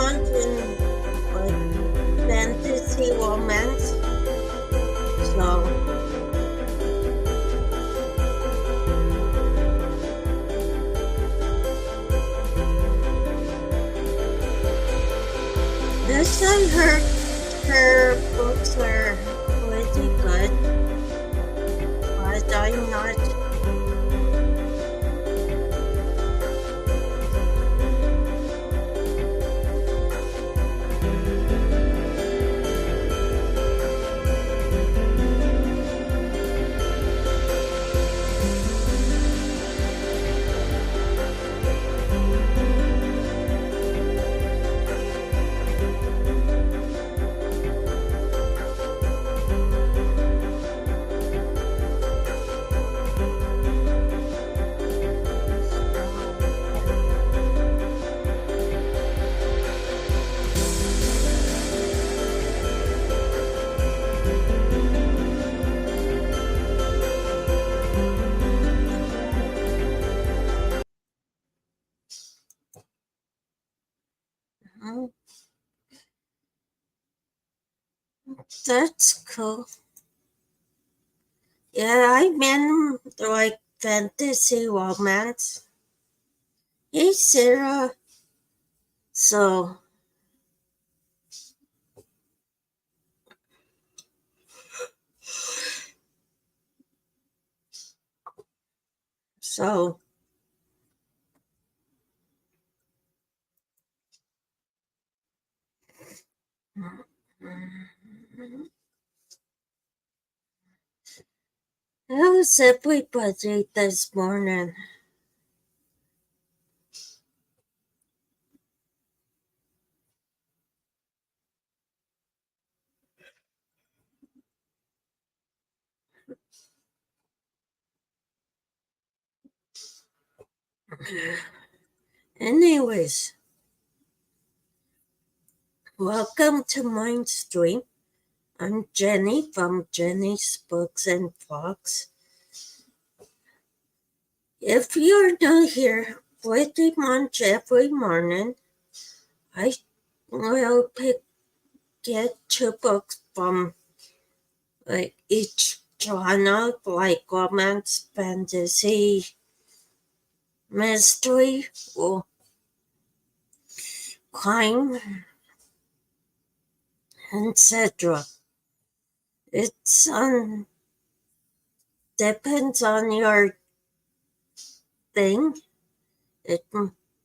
imagine like fantasy romance. So this I heard her books are pretty good, but I'm not. That's cool. Yeah, I meant like fantasy romance. Hey, Sarah. So, so, how's everybody this morning? Anyways, welcome to Mindstream. I'm Jenny from Jenny's Books and Vlogs. If you're new here, pretty much every morning, I will get 2 books from like each genre, like romance, fantasy, mystery, or crime, etc. It's depends on your thing. It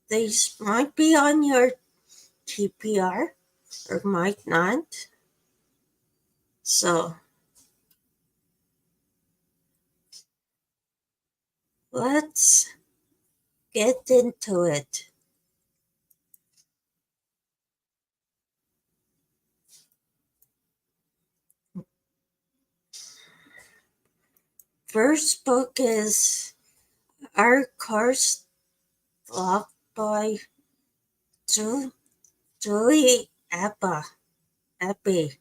these might be on your TPR or might not. So let's get into it. First book is Our Cursed Love by Julie Abbey.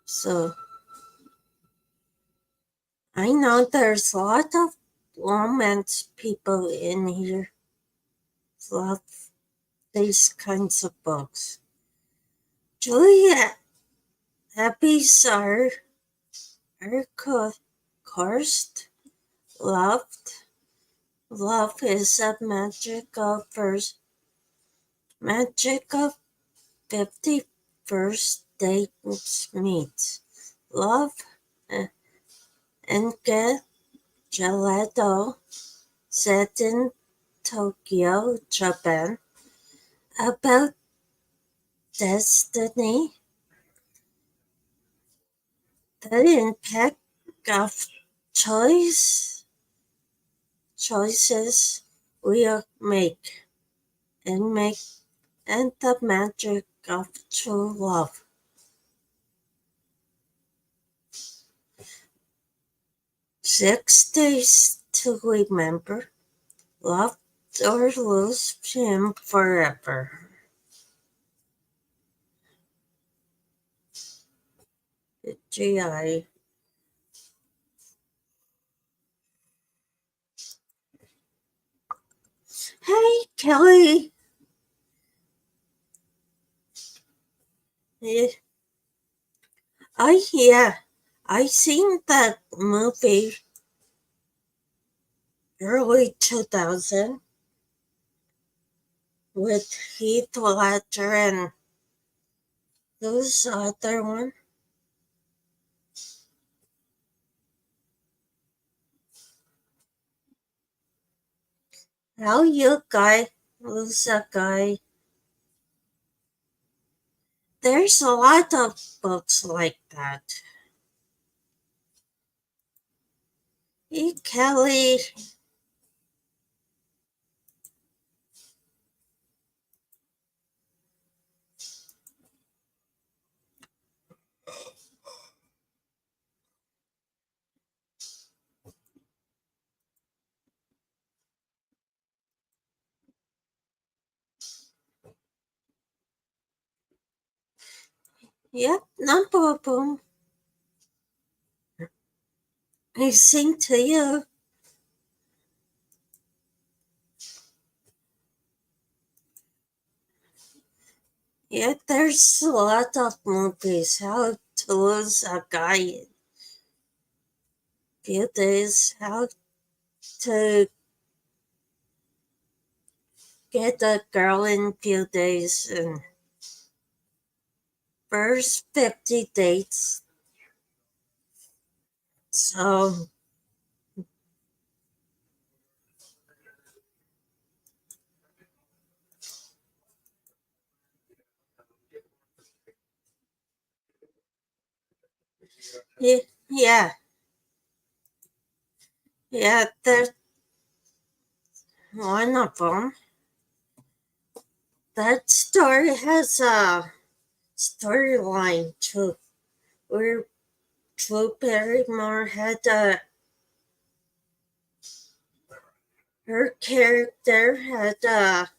So I know there's a lot of romance people in here love these kinds of books. Julia Abbey's Our Cursed Loved. Love is a magic of 51st dates meets. Love and Get Gelato set in Tokyo, Japan, about destiny, the impact of choices we make, and the magic of true love. 6 days to remember, love or lose him forever. GI. Hey, Kelly, eh, yeah, I seen that movie early 2000 with Heath Ledger and who's the other one? How you guy? Who's that guy? There's a lot of books like that. Hey, Kelly. Yep, no problem. I sing to you. Yeah, there's a lot of movies. How to lose a guy in few days. How to get a girl in few days. And first 50 dates. So, yeah, yeah, yeah, there's one of them. That story has a storyline too, where Drew Barrymore had her character had a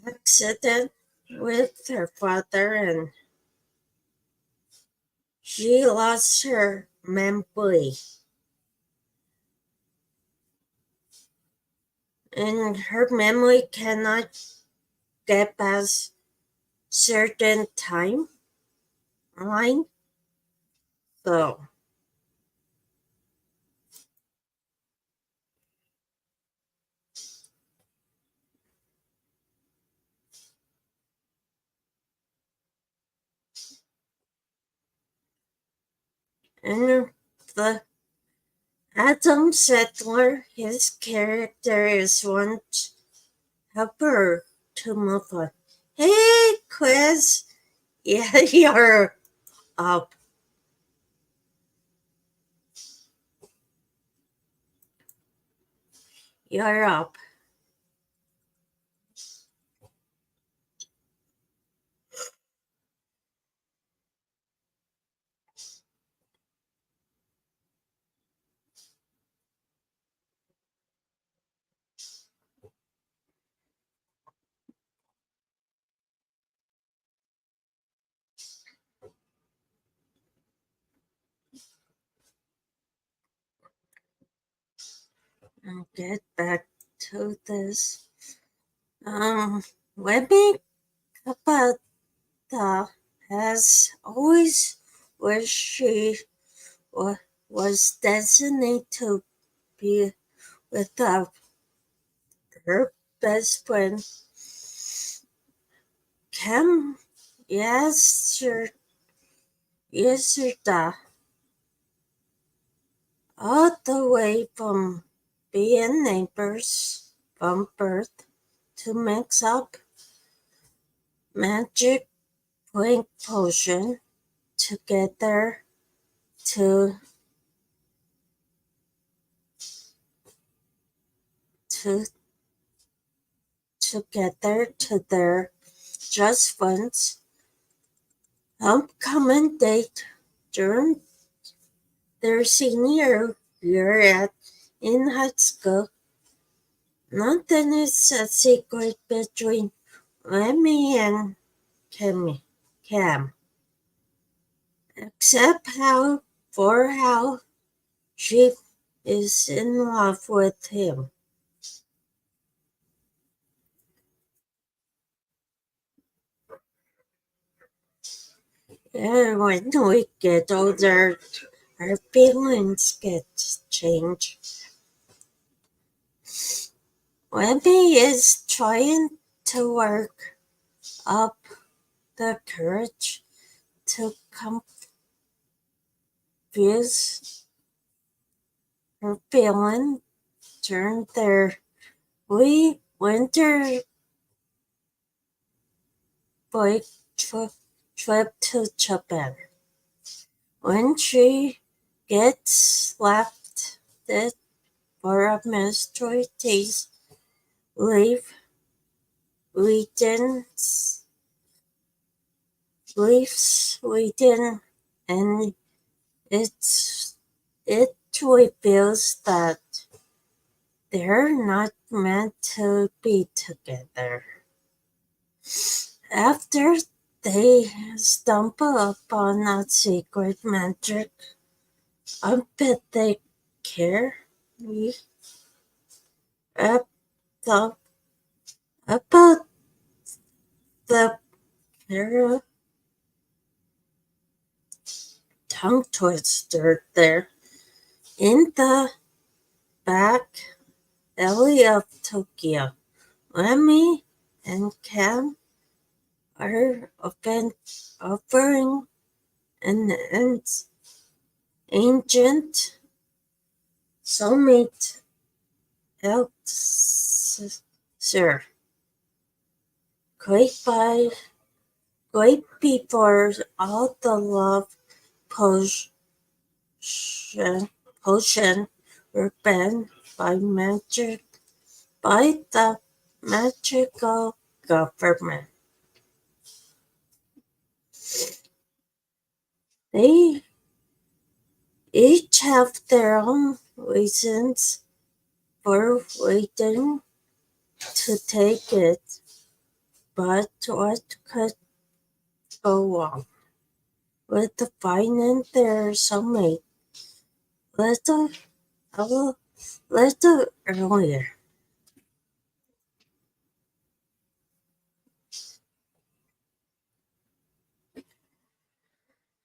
accident with her father and she lost her memory. And her memory cannot get past certain timeline. So, and the Adam Settler, his character is one helper to move on. Hey, Quiz. Yeah, you're up. You're up. I'll get back to this. Webby Kapata has always wished she was destined to be with her best friend Cam yesterday, all the way from being neighbors from birth to mix up magic drink potion together to to together to their just friends upcoming date during their senior year in high school. Nothing is a secret between Remy and Cam, except how she is in love with him. And when we get older, our feelings get changed. Webby is trying to work up the courage to confuse her feeling during their winter bike trip to Japan. When she gets left for administrative leave, Sweden leaves Sweden, and it reveals that they're not meant to be together. After they stumble upon a secret magic, I bet they care ab- about the pair tongue twister there in the back alley of Tokyo. Lemmy and Cam are offering an ancient soulmate elixir, great by great before all the love potion, potion were banned by the magical government. They each have their own reasons for waiting to take it, but what could go wrong with finding their soulmate little, a little earlier?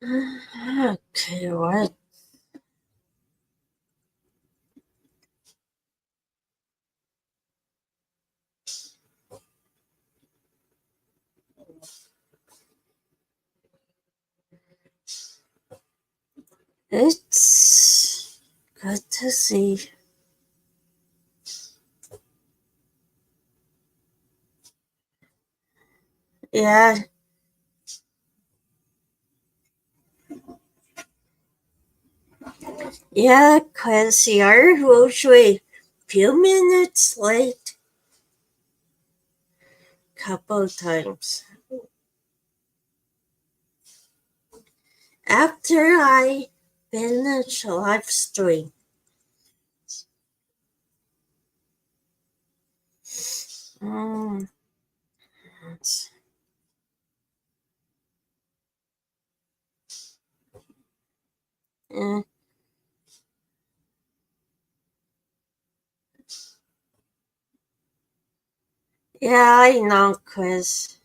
Okay, what? It's good to see. Yeah, yeah, 'cause you're usually few minutes late couple times. After I finish live stream. Mm, eh, yeah, I know, Chris.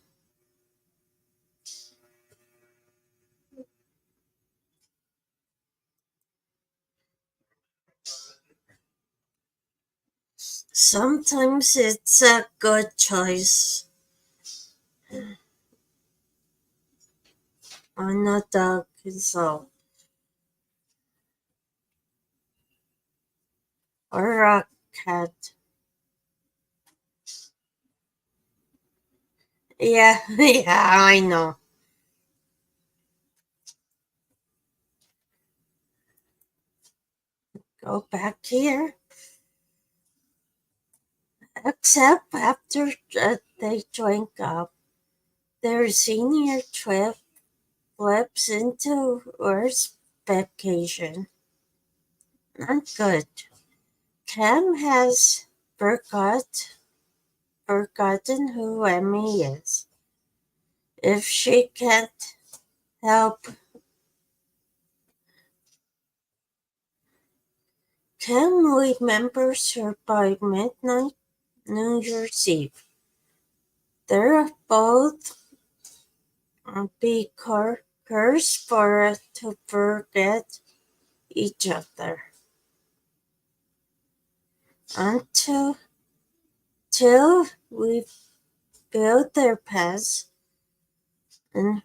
Sometimes it's a good choice on a dog, so or a cat. Yeah, yeah, I know. Go back here. Except after they drink up, their senior trip flips into worst vacation. Not good. Cam has forgotten who Emmy is. If she can't help, Cam remembers her by midnight New Year's Eve. They're both curse for to forget each other until till we build their past and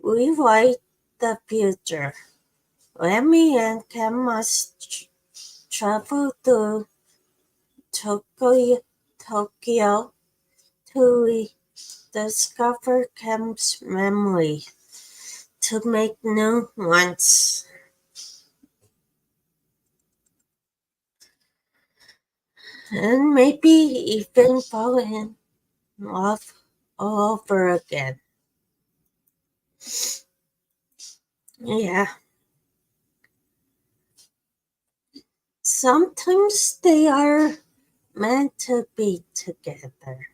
we write the future. Lemmy and Ken must travel to Tokyo to discover Ken's memory to make new ones. And maybe even fall in love all over again. Yeah, sometimes they are meant to be together.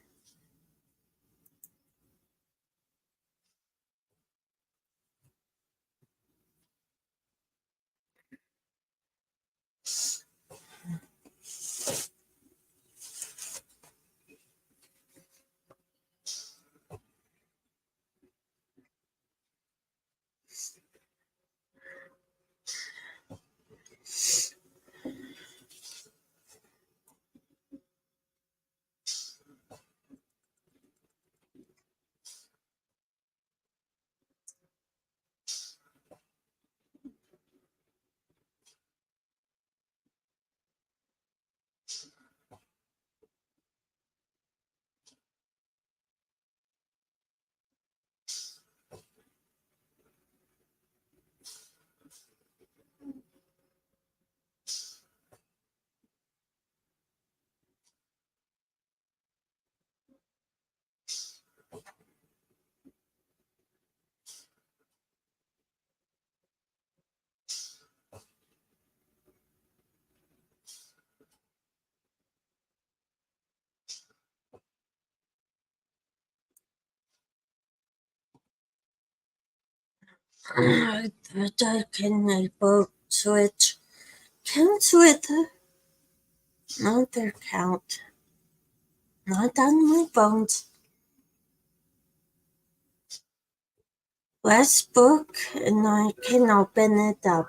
That I can able switch. Counts with another count. Not on my bones. Last book and I can open it up.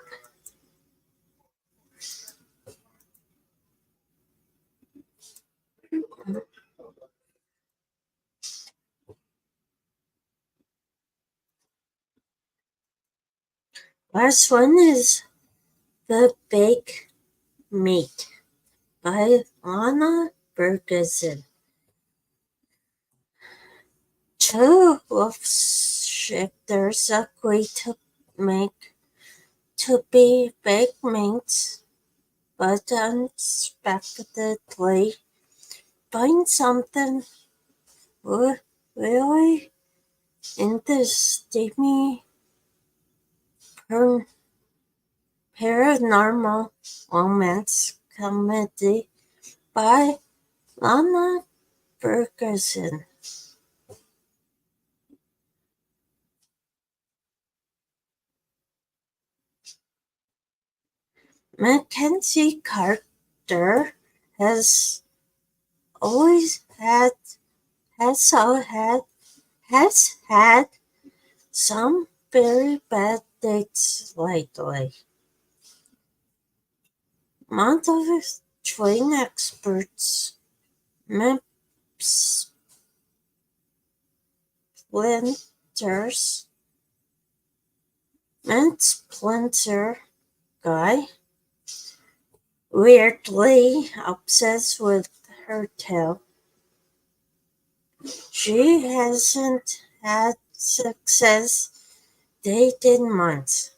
Last one is The Bake Meat by Lana Ferguson. Two wolf shifters agree to be baked meats, but unexpectedly find something really in the steamy paranormal romance comedy by Lana Ferguson. Mackenzie Carter has always had has all had has had some very bad dates lately. Amount of train experts, maps, splinters, and splinter guy, weirdly obsessed with her tail. She hasn't had success dating months.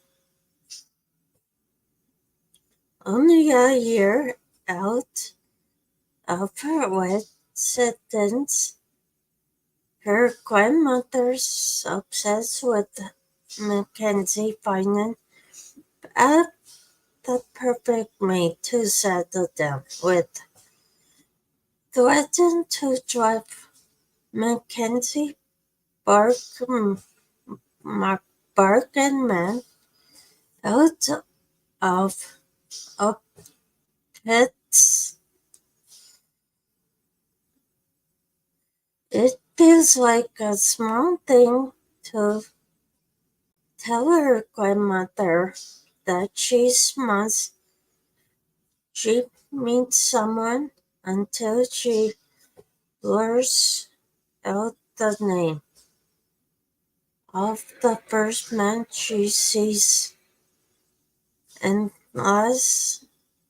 Only a year out of her wed sentence, her grandmother's obsessed with Mackenzie finding a the perfect mate to settle down with. Threatened to drive Mackenzie Bark, Bark and Man out of a pits. It feels like a small thing to tell her grandmother that she meets someone until she blurs out the name of the first man she sees, and last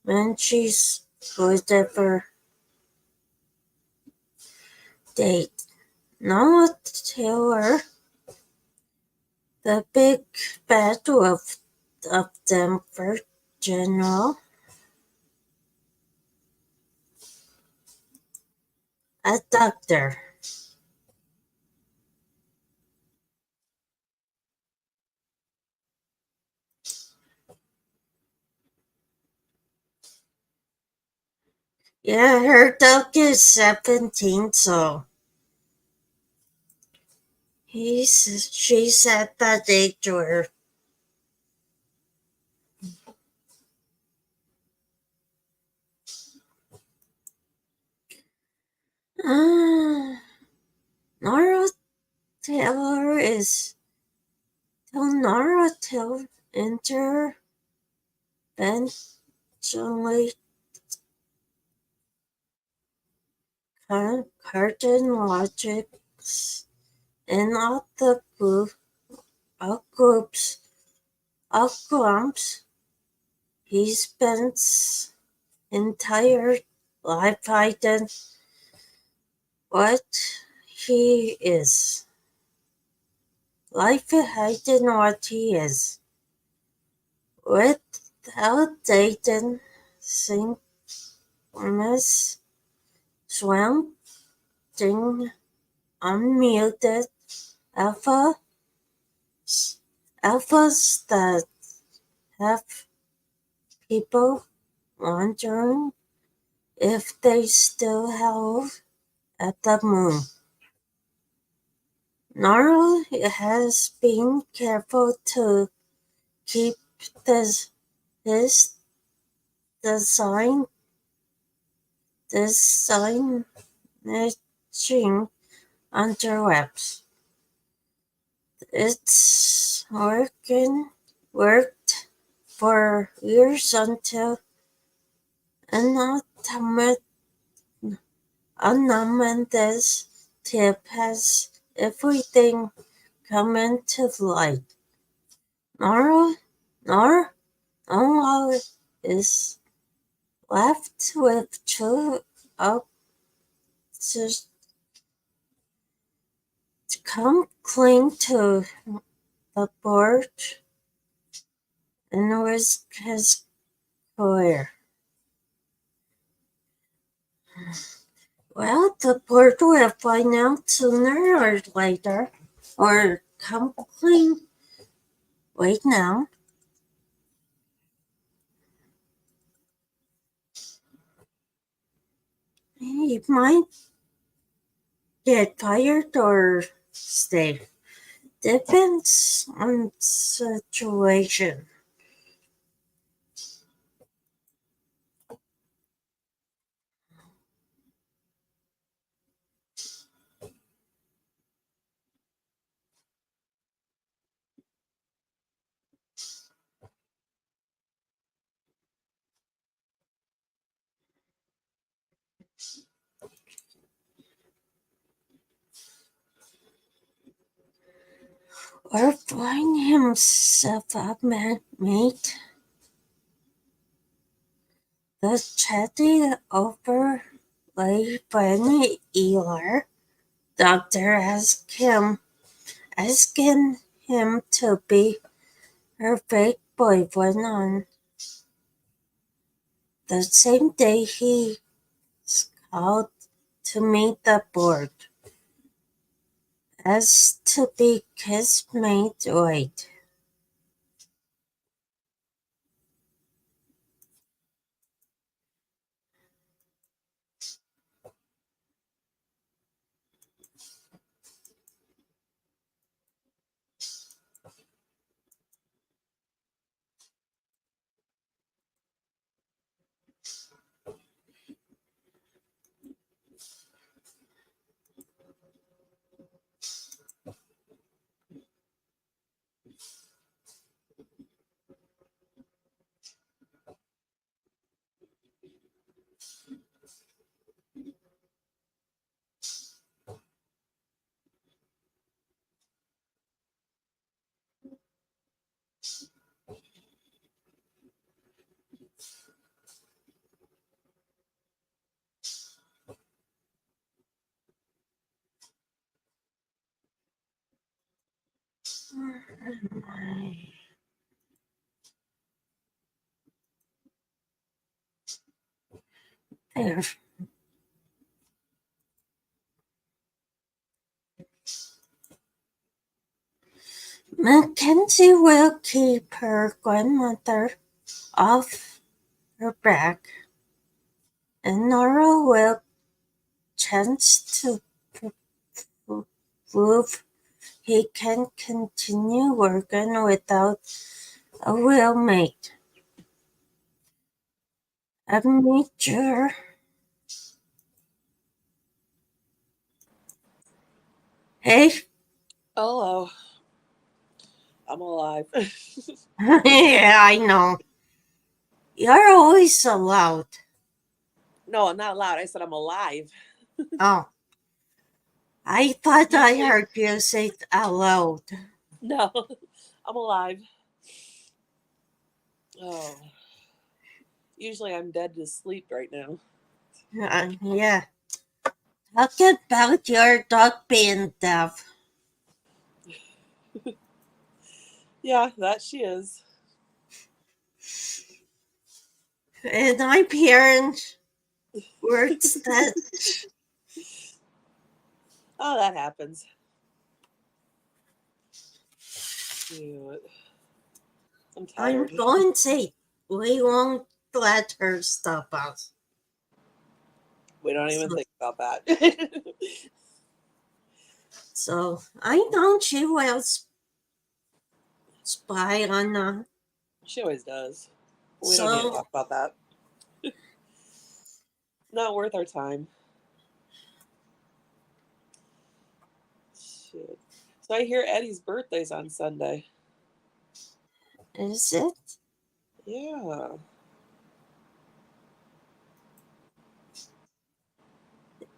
man she's would ever date. Now tell her the big bad of Denver General, a doctor. Yeah, her dog is 17, so she's at that age where Nora Taylor is till Nora Taylor interventionally curtain logics in all the outcomes. He spends entire life hiding what he is. Life hiding what he is. Without dating, synchronous, swamping, unmuted, alpha, alphas that have people wondering if they still held at the moon. Nora has been careful to keep this, his design designation under wraps. It's worked for years until an anonymous tip has everything come into light. Nora, Nora, Nora is left with two options to come clean to the board and risk his career. Well, the board will find out sooner or later, or come clean right now. He might get fired or stay. Depends on situation. Or find himself a mate. The chatty overlay friendly Eeyore doctor asking him to be her fake boyfriend on the same day he's called to meet the board as to be his mate right. There. Mackenzie will keep her grandmother off her back, and Nora will chance to prove he can continue working without a real mate. A major. Hey, Hello. I'm alive. yeah, I know. You're always so loud. No, I'm not loud. I said I'm alive. Oh, I thought I Usually, heard you say it out loud. no, I'm alive. Oh, usually I'm dead to sleep right now. Yeah. Talk about your dog being deaf. Yeah, that she is. And my parents words that Oh, that happens. Shoot. I'm I'm tired. going to say we won't let her stop us. We don't even So, think about that. so I know she will spy on She always does. We don't need to so talk about that. Not worth our time. Shoot. So I hear Eddie's birthday's on Sunday. is it? Yeah.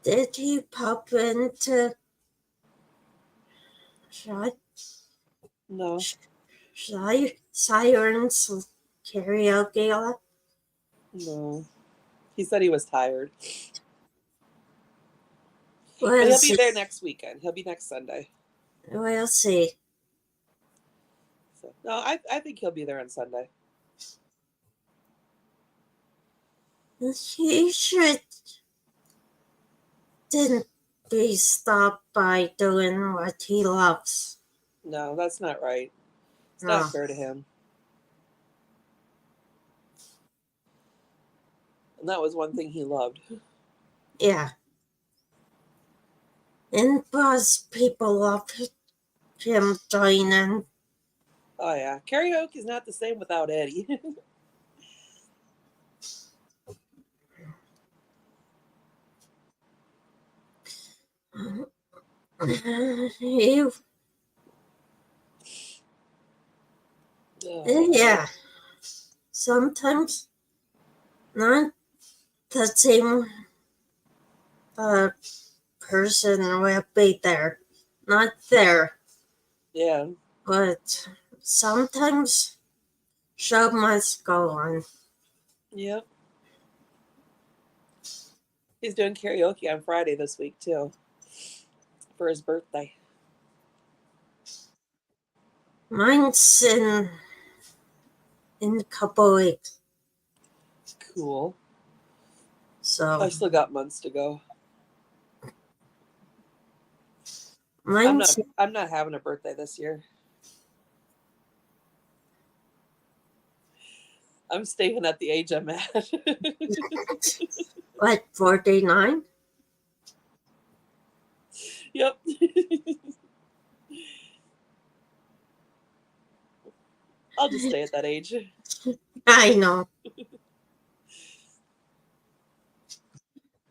Did he pop into shot No. sirens karaoke? No. He said he was tired. But We'll he'll be see. there next weekend. He'll be next Sunday. We'll see. So no, I think he'll be there on Sunday. He should didn't be stopped by doing what he loves. No, that's not right. It's No. not fair to him. And that was one thing he loved. Yeah. And plus people love him joining. Oh yeah. Karaoke is not the same without Eddie. He, yeah. Sometimes not the same person will be there. Not there. Yeah. But sometimes show must go on. Yep. He's doing karaoke on Friday this week too. For his birthday. Mine's in a couple weeks. Cool. So I still got months to go. mine's I'm not having a birthday this year. I'm staying at the age I'm at. what, 49? Yep. I'll just stay at that age. I know.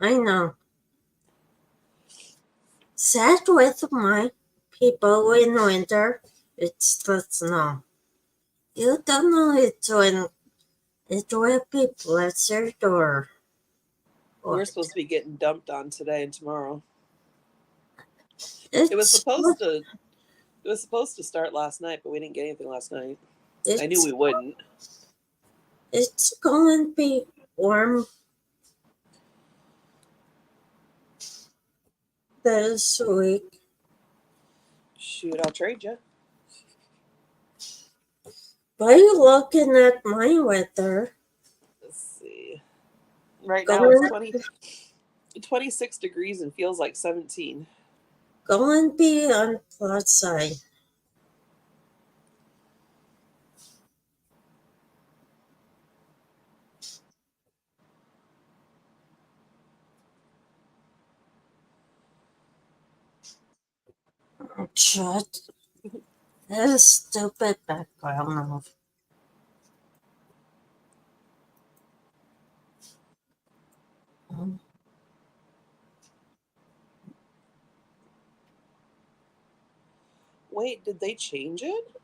I know. Sad with my people in winter, it's the snow. You don't know it when it will be blizzard or We're what. supposed to be getting dumped on today and tomorrow. It was It's supposed to It was supposed to start last night, but we didn't get anything last night. I knew it's we wouldn't. it's going to be warm this week. Shoot, I'll trade you. Why are you looking at my weather? Let's see. Right now Go it's and, 26 degrees and feels like 17. go and be on plus side. Shut. This stupid background of. Wait, did they change it?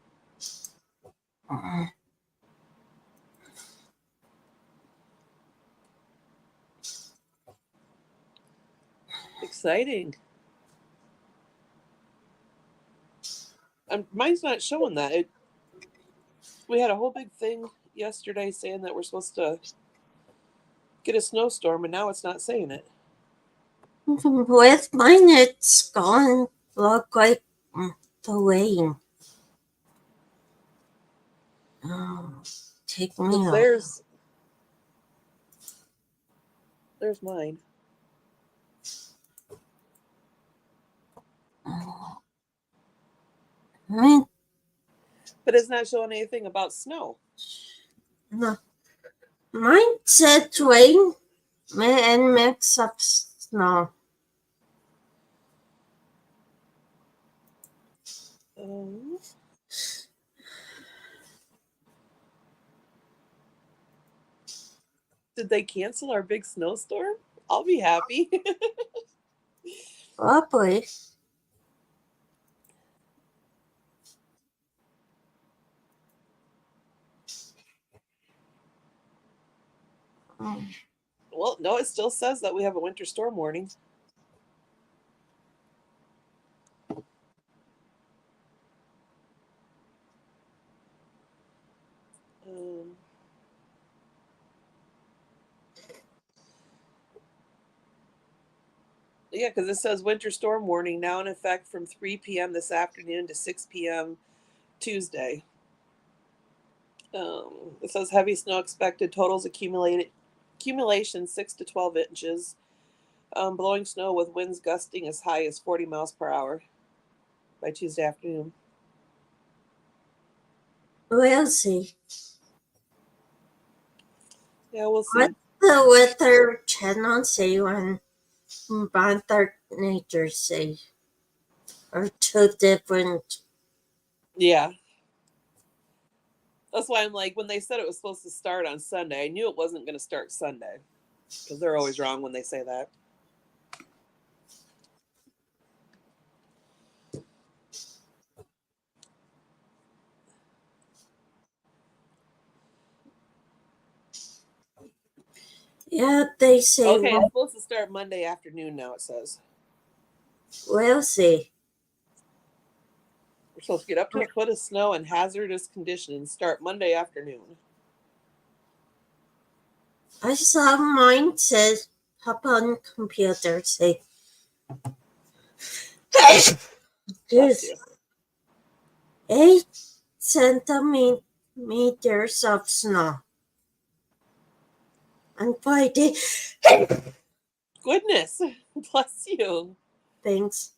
Exciting. Mine's not showing that. We had a whole big thing yesterday saying that we're supposed to get a snowstorm, and now it's not saying it. With mine, it's going look like the rain. Oh, take me out. There's mine. Mine, But it's not showing anything about snow. no. Mine said rain and mix up snow. Did they cancel our big snowstorm? I'll be happy. Probably. Well, no, it still says that we have a winter storm warning. Yeah, because it says winter storm warning now in effect from 3 p.m. this afternoon to 6 p.m. Tuesday. It says heavy snow expected. Totals accumulation 6 to 12 inches. Blowing snow with winds gusting as high as 40 miles per hour by Tuesday afternoon. We'll see. Yeah, we'll see. What the weather channel say when Mother Nature say? Are two different. Yeah. That's why I'm like, when they said it was supposed to start on Sunday, I knew it wasn't going to start Sunday. Because they're always wrong when they say that. Yeah, they say. Okay, it's supposed to start Monday afternoon now, it says. We'll see. We're supposed to get up to a foot of snow and hazardous conditions start Monday afternoon. I saw mine says hop on computer say. Bless you. 8 centimeters of snow on Friday. Goodness. Bless you. Thanks.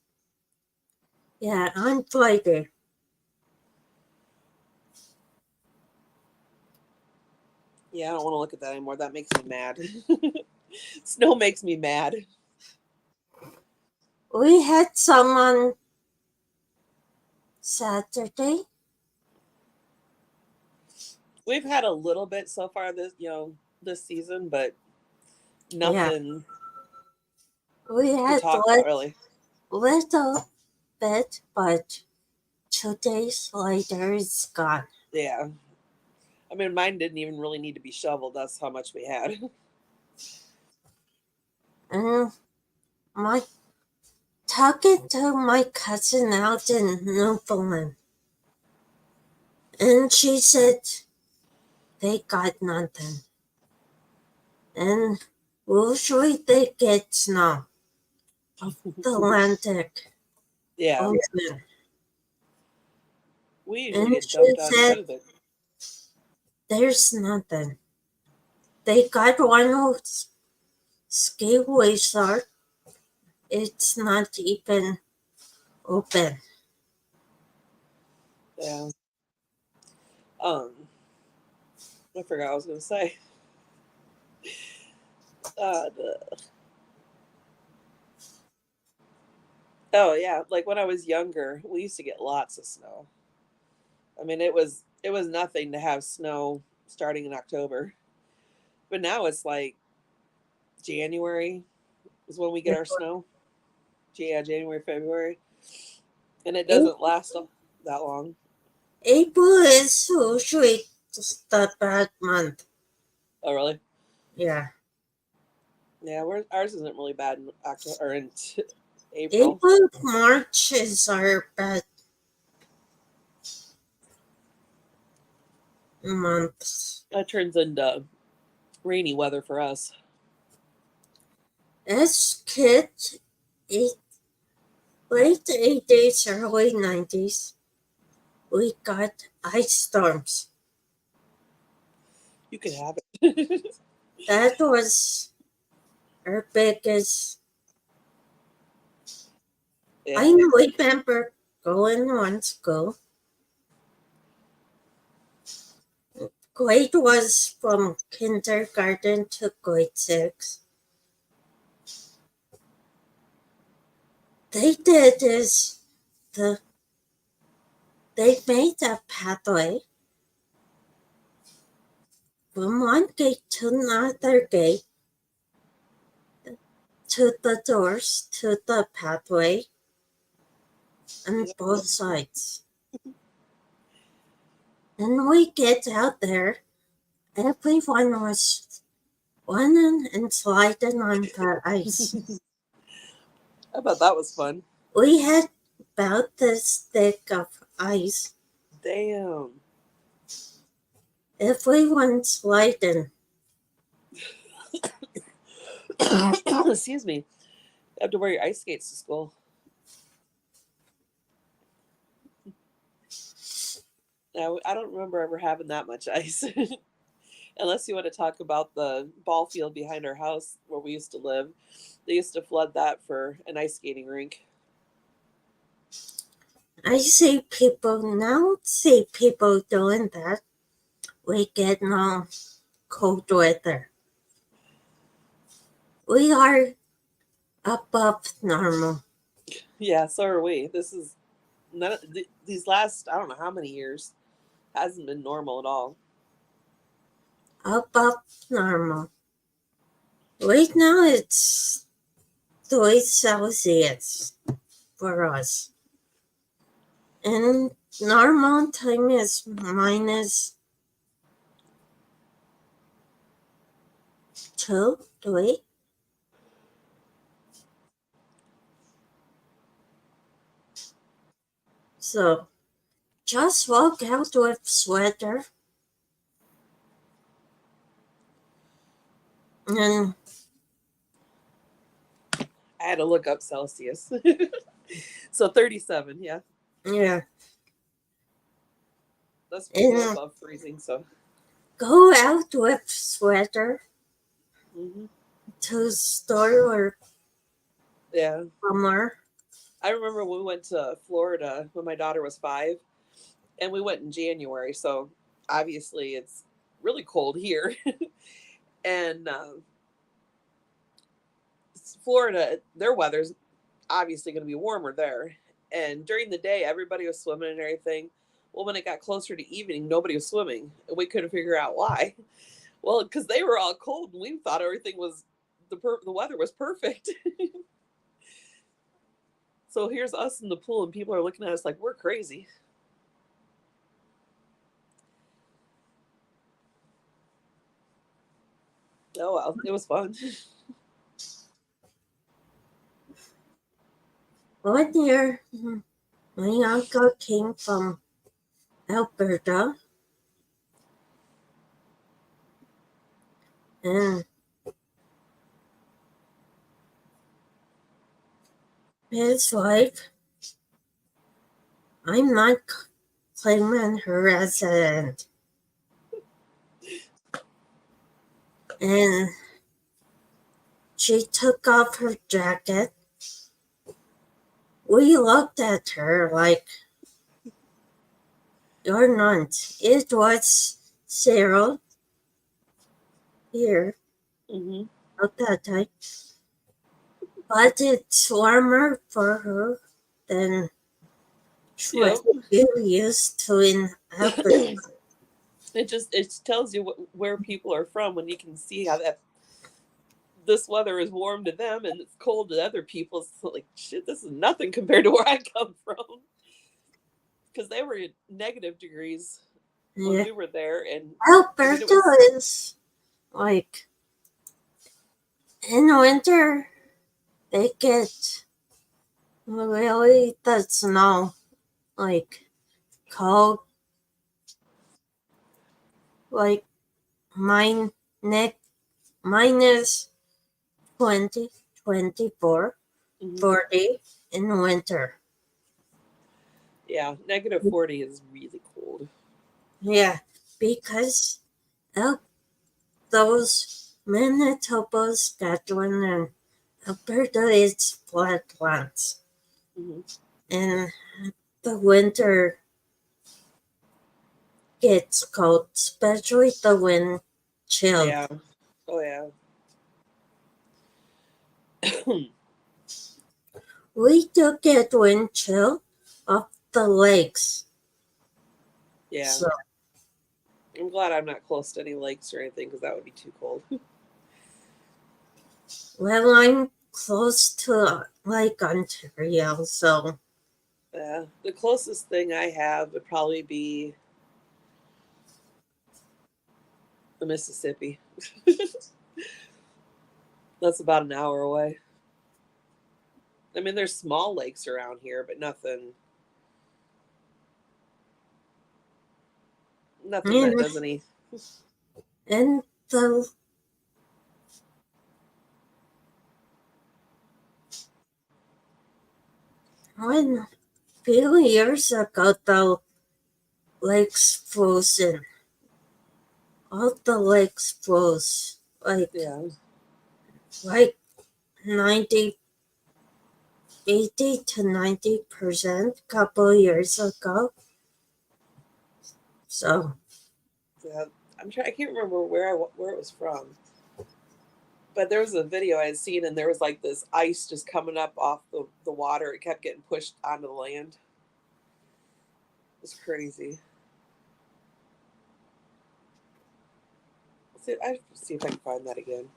Yeah, on Friday. Yeah, I don't want to look at that anymore. That makes me mad. Snow makes me mad. We had some on Saturday. We've had a little bit so far this season, but nothing. Yeah. We had really. Little bit, but 2 days later it's gone. Yeah. I mean, mine didn't even really need to be shoveled. That's how much we had. And talking to my cousin out in Newfoundland, and she said they got nothing. And usually they get snow of the Atlantic. Yeah. Ocean. We usually get dumped on quite a bit. There's nothing. They got one ski resort. It's not even open. Yeah. I forgot what I was gonna say. Oh yeah, like when I was younger, we used to get lots of snow. I mean, it was nothing to have snow starting in October, but now it's like January is when we get our snow. Yeah, January, February, and it doesn't last that long. April is usually the bad month. Oh really? Yeah. Yeah, ours isn't really bad in October or in April. April, March is our bad months. That turns into rainy weather for us. As kids, late 80s, early 90s, we got ice storms. You can have it. That was our biggest. Yeah. I remember going on school. Grade was from kindergarten to grade 6. They did is they made a pathway from one gate to another gate to the doors to the pathway on Yep. both sides. And we get out there, everyone was running and sliding on the ice. I bet that was fun. We had about this thick of ice. Damn. Everyone sliding. Excuse me. You have to wear your ice skates to school. Now, I don't remember ever having that much ice. Unless you want to talk about the ball field behind our house where we used to live. They used to flood that for an ice skating rink. I see people doing that. We get no cold weather. We are above normal. Yeah, so are we. This is none of these last, I don't know how many years, hasn't been normal at all. Above normal. Right now it's 3 Celsius for us. And normal time is -2, 3. So just walk out with sweater and I had to look up Celsius. So 37, yeah. yeah. That's still above freezing, so. Go out with sweater Mm-hmm. to store or Yeah. summer. I remember when we went to Florida when my daughter was 5, and we went in January, so obviously it's really cold here. And Florida, their weather's obviously going to be warmer there. And during the day, everybody was swimming and everything. Well, when it got closer to evening, nobody was swimming, and we couldn't figure out why. Well, because they were all cold, and we thought everything was the weather was perfect. So here's us in the pool, and people are looking at us like we're crazy. Oh well, it was fun. 1 year, my uncle came from Alberta, and his wife, I'm not claiming her as an aunt, and she took off her jacket. We looked at her like, you're not. It was Cyril here Mm-hmm. at that time. But it's warmer for her than she was used to in Alberta. It tells you where people are from when you can see how that this weather is warm to them and it's cold to other people. It's like, shit, this is nothing compared to where I come from. Because they were in negative degrees when we were there, and Alberta it was is like in winter they get really the snow, like cold, like mine minus 20, 24, mhm. 40 in winter. Yeah, negative 40 is really cold. Yeah, because of those Manitoba, Saskatchewan, and Alberta, it's flatlands. Mm-hmm. And the winter gets cold, especially the wind chill. Yeah. Oh, yeah. We do get wind chill off the lakes. Yeah. So, I'm glad I'm not close to any lakes or anything because that would be too cold. well, I'm close to Lake Ontario, so Yeah. The closest thing I have would probably be the Mississippi. That's about an hour away. I mean, there's small lakes around here, but nothing that does any. and the when a few years ago the lakes frozen. All the lakes froze Yeah. like 90, 80 to 90% a couple years ago. So Yeah. I can't remember where it was from, but there was a video I had seen, and there was like this ice just coming up off the water. It kept getting pushed onto the land. It was crazy. I have to see if I can find that again.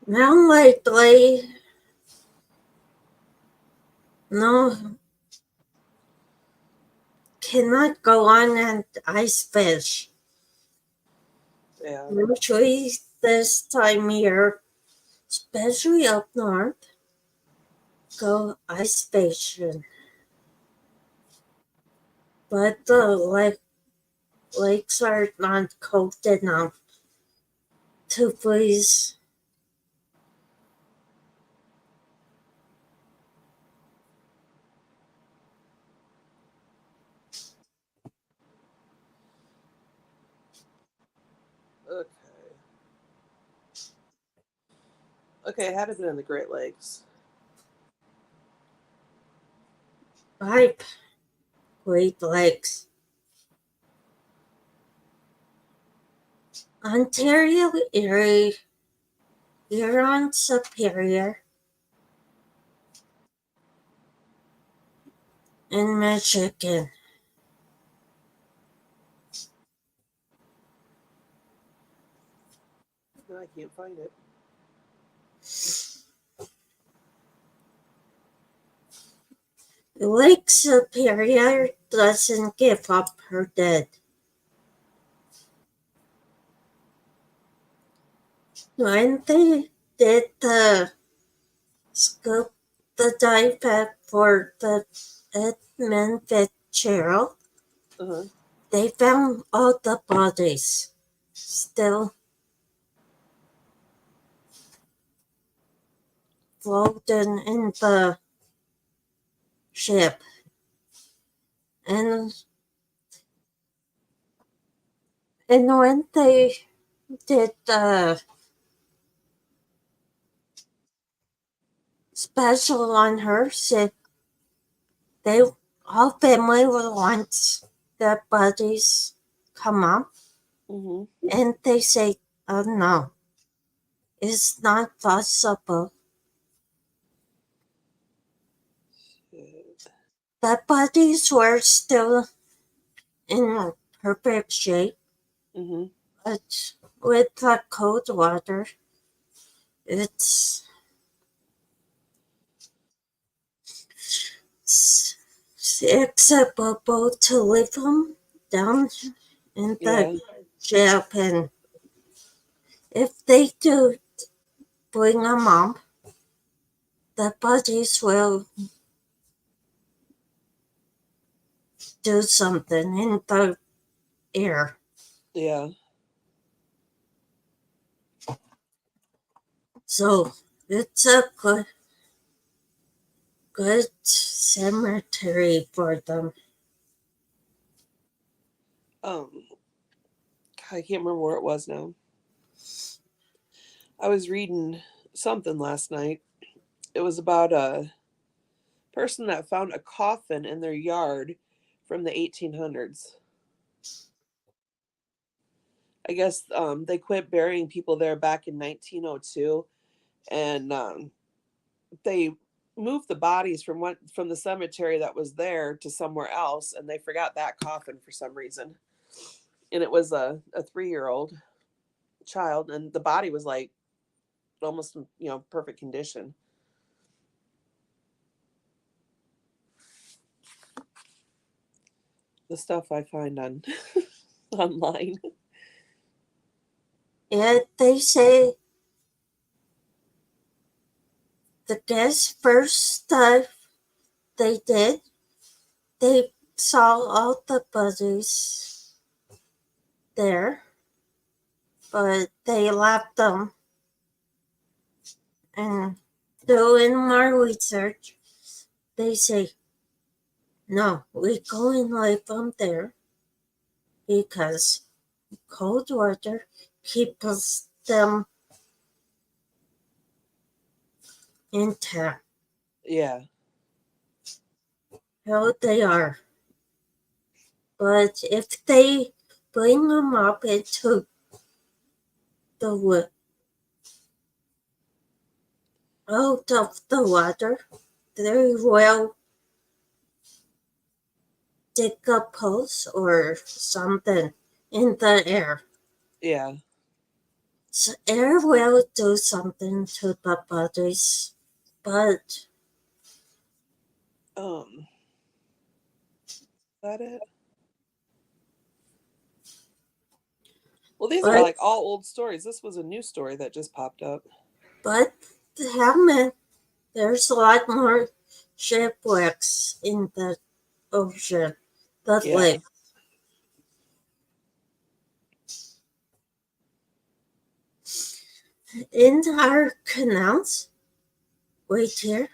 now lately, no, cannot go on and ice fish. Yeah. Usually this time of year, especially up north, go ice fishing. But the lakes are not cold enough to freeze. Okay. Okay, it had been in the Great Lakes. Pipe, Great Lakes. Ontario, Erie, Huron, Superior, and Michigan. No, I can't find it. Lake Superior doesn't give up her dead. When they did the scoop the dive back for the Edmund Fitzgerald, Uh-huh. they found all the bodies still floating in the ship. And And when they did the special on her, said they all family will want their bodies come up, Mm-hmm. and they say, "Oh no, it's not possible." The bodies were still in perfect shape, Mm-hmm. but with the cold water, it's acceptable to leave them down in Yeah. the jail pen. If they do bring them up, the bodies will do something in the air. Yeah. So it's a good cemetery for them. I can't remember where it was now. I was reading something last night. It was about a person that found a coffin in their yard from the 1800s. I guess they quit burying people there back in 1902, and they moved the bodies from the cemetery that was there to somewhere else, and they forgot that coffin for some reason. And it was a 3-year-old child, and the body was like almost perfect condition. The stuff I find on online. And they say the guys first stuff they did, they saw all the bodies there, but they left them. And doing more research, they say, no, we go and leave them there because cold water keeps them intact. Yeah. How they are. But if they bring them up into the out of the water, they will dig a pulse or something in the air. Yeah. So air will do something to the bodies, but Is that it? Well, these are but like all old stories. This was a new story that just popped up. but there's a lot more shipwrecks in the ocean. The Yeah. lake. In our canals, right here,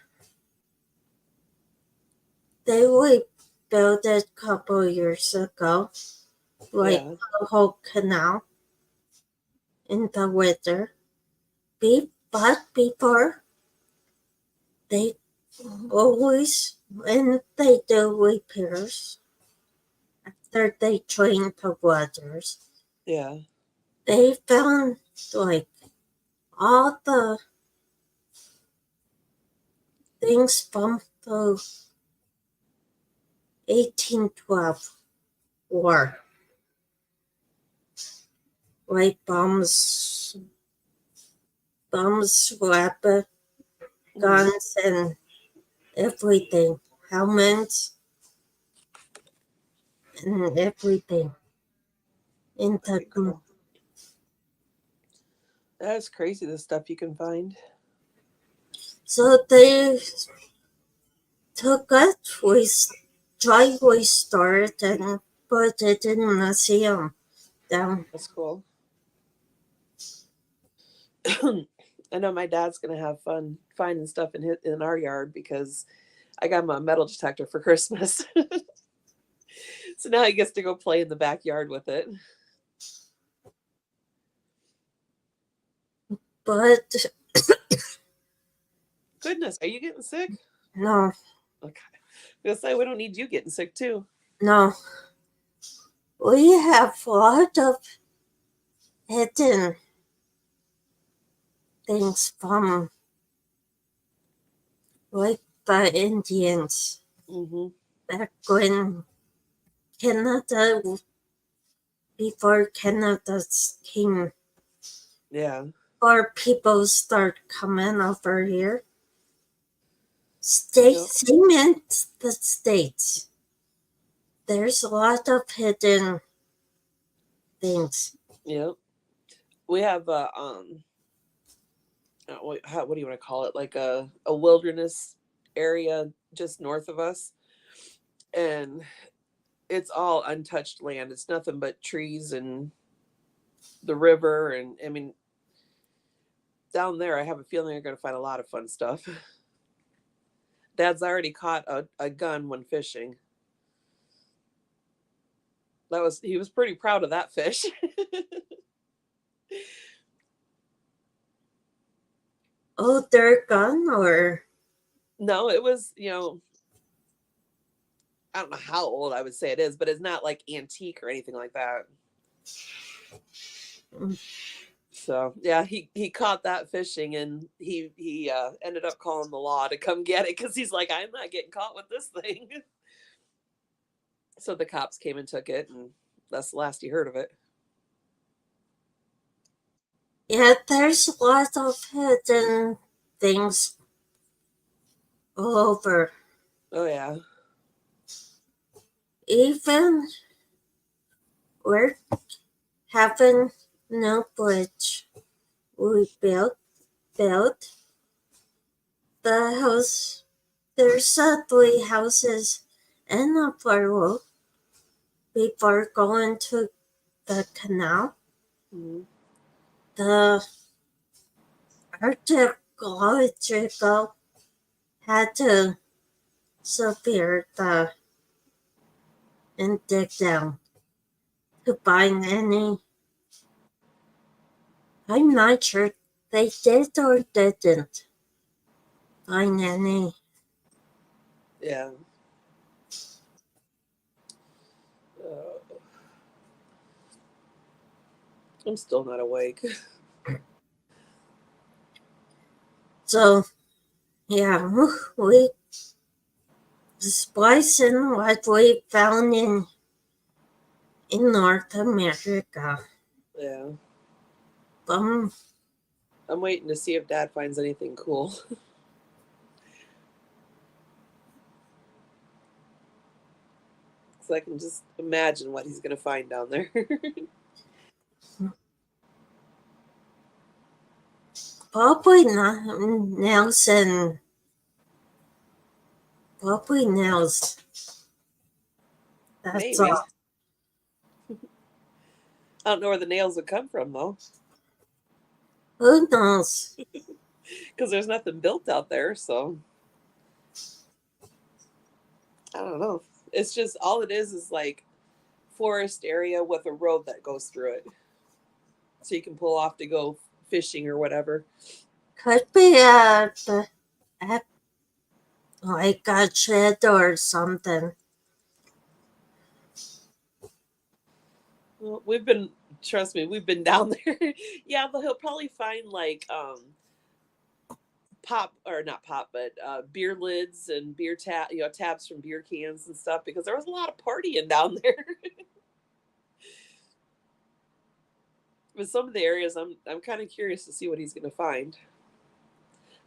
they were built a couple years ago, like Yeah. the whole canal in the winter. But before, they always, when they do repairs, after they drain the waters, Yeah. they found like all the things from the 1812 war, like weapons, Mm-hmm. guns, and everything, helmets, and everything in the Pretty cool. That's crazy, the stuff you can find. so they took it, tried restore it and put it in a museum down. That's cool. I know my dad's gonna have fun finding stuff in our yard because I got him a metal detector for Christmas. So now he gets to go play in the backyard with it. But Goodness, are you getting sick? no, Okay. I was gonna say we don't need you getting sick too. no. We have a lot of hidden things from like the Indians Mm-hmm. back when Canada, before Canada came, Yeah. or people start coming over here. Yep. States, they meant the states. There's a lot of hidden things. Yep. We have what do you want to call it? Like a wilderness area just north of us, and it's all untouched land. It's nothing but trees and the river, and I mean, down there, I have a feeling you're going to find a lot of fun stuff. Dad's already caught a gun when fishing. He was pretty proud of that fish. Oh, they're gone, or No, it was, I don't know how old I would say it is, but it's not like antique or anything like that. So yeah, he caught that fishing, and he ended up calling the law to come get it because he's like, I'm not getting caught with this thing. So the cops came and took it, and that's the last he heard of it. yeah, there's a lot of hidden things all over. Oh yeah. Even we're having no bridge. We built the house. There's 3 houses in a row before going to the canal. Mm-hmm. The archaeological had to severe the and dig down to find any. I'm not sure they did or didn't find any. Yeah. Uh, I'm still not awake. So yeah, we splicing what we found in North America. Yeah. Um, I'm waiting to see if Dad finds anything cool. So I can just imagine what he's gonna find down there. probably not Nelson. Probably nails. That's Maybe. all. I don't know where the nails would come from though, Who knows? because there's nothing built out there. So I don't know. It's just all it is like forest area with a road that goes through it, so you can pull off to go fishing or whatever. Could be at like a shed or something. Well, trust me, we've been down there. Yeah, but he'll probably find like pop or not pop, but beer lids and tabs from beer cans and stuff because there was a lot of partying down there. But some of the areas, I'm kind of curious to see what he's going to find,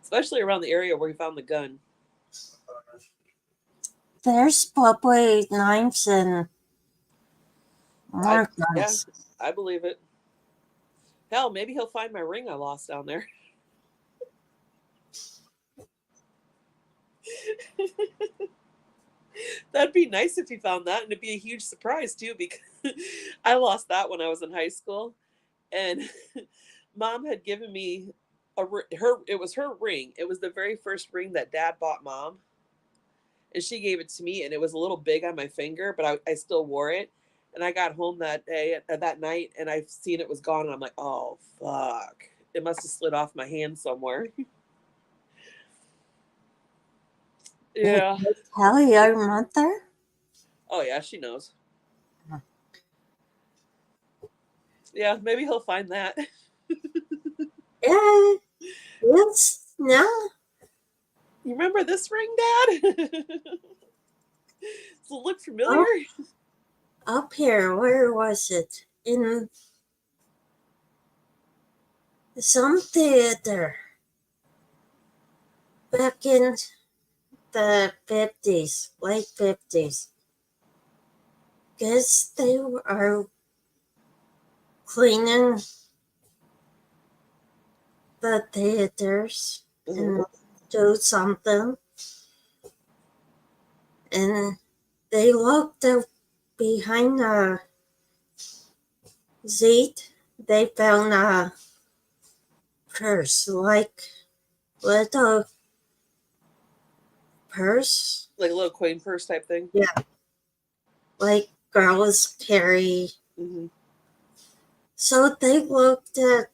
especially around the area where he found the gun. There's probably knives and more Yeah, guns. I believe it. Hell, maybe he'll find my ring I lost down there. That'd be nice if he found that, and it'd be a huge surprise too because I lost that when I was in high school, and Mom had given me it was her ring. It was the very first ring that Dad bought Mom, and she gave it to me, and it was a little big on my finger, but I still wore it. And I got home that night, and I've seen it was gone, and I'm like, oh fuck. it must have slid off my hand somewhere. Yeah. Did you tell your mother? Oh yeah, she knows. Huh. Yeah, maybe he'll find that. Yeah, yes, no. You remember this ring, Dad? Does it look familiar? Up here, where was it? In some theater back in the 50s, late 50s. Guess they are cleaning the theaters and do something. And they looked up behind a seat. They found a purse, like little purse. Like a little coin purse type thing. Yeah. Like girls carry. Mm-hmm. So they looked at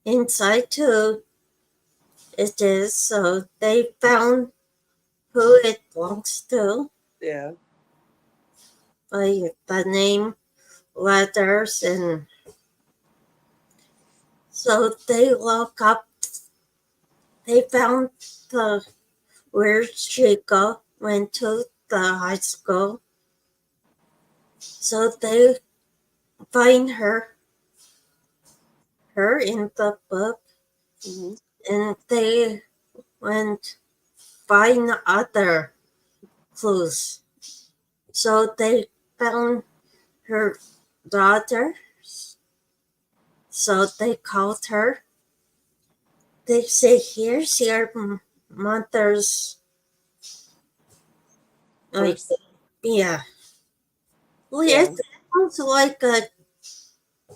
inside too. It is. So they found who it belongs to Yeah. by the name, letters, and so they look up. They found the where she went to the high school. So they find her in the book, Mm-hmm. and they went find other clues. So they found her daughter. So they called her. They say, "Here's your mother's." Like, Purse. yeah. Well, Yeah. it sounds like a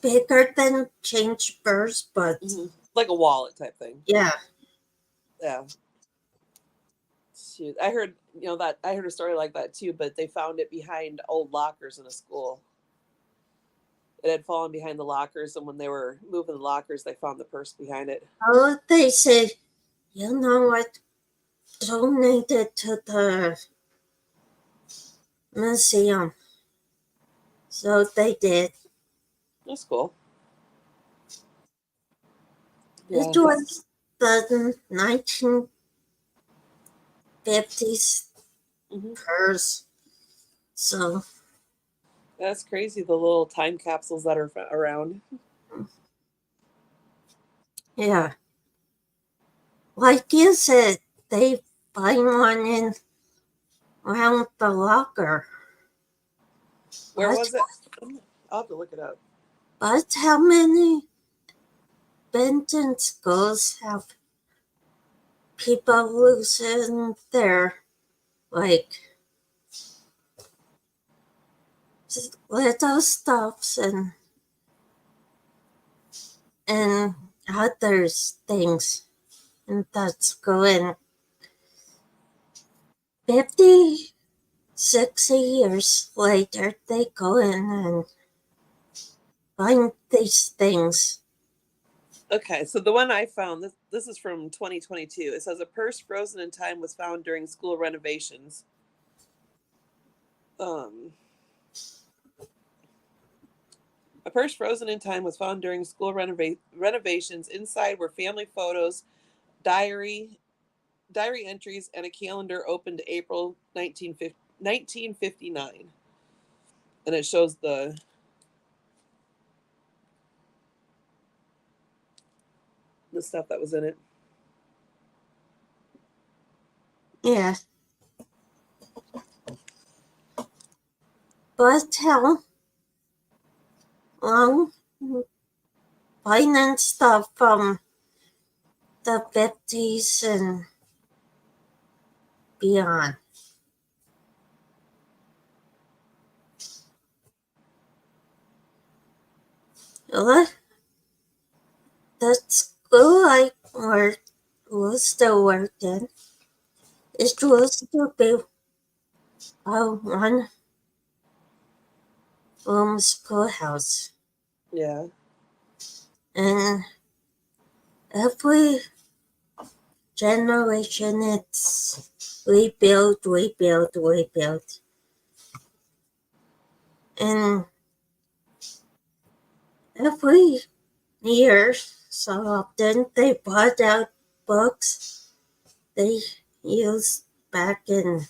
bigger than change purse, but Mm-hmm. Like a wallet type thing. yeah. Yeah. Shoot. I heard, that I heard a story like that too, but they found it behind old lockers in a school. It had fallen behind the lockers, and when they were moving the lockers, they found the purse behind it. Oh, they said, you know what? Donate it to the museum. So they did. That's cool. It Yeah. was the 1950s Mm-hmm. purse. So, That's crazy. The little time capsules that are around. yeah. Like you said, they find one in around the locker. Where But, was it? I'll have to look it up. but how many Benton schools have people losing their, like, little stuffs and other things in that school? And 50, 60 years later, they go in and find these things. Okay, so the one I found, this is from 2022. It says a purse frozen in time was found during school renovations. A purse frozen in time was found during school renovations. Inside were family photos, diary entries, and a calendar opened April 1959. And it shows the stuff that was in it. Yeah. But how long finding stuff from the 50s and beyond? Well, the school I was still working, it was to be a one room schoolhouse. Yeah. And every generation it's rebuild. And every year, so often they brought out books they used back in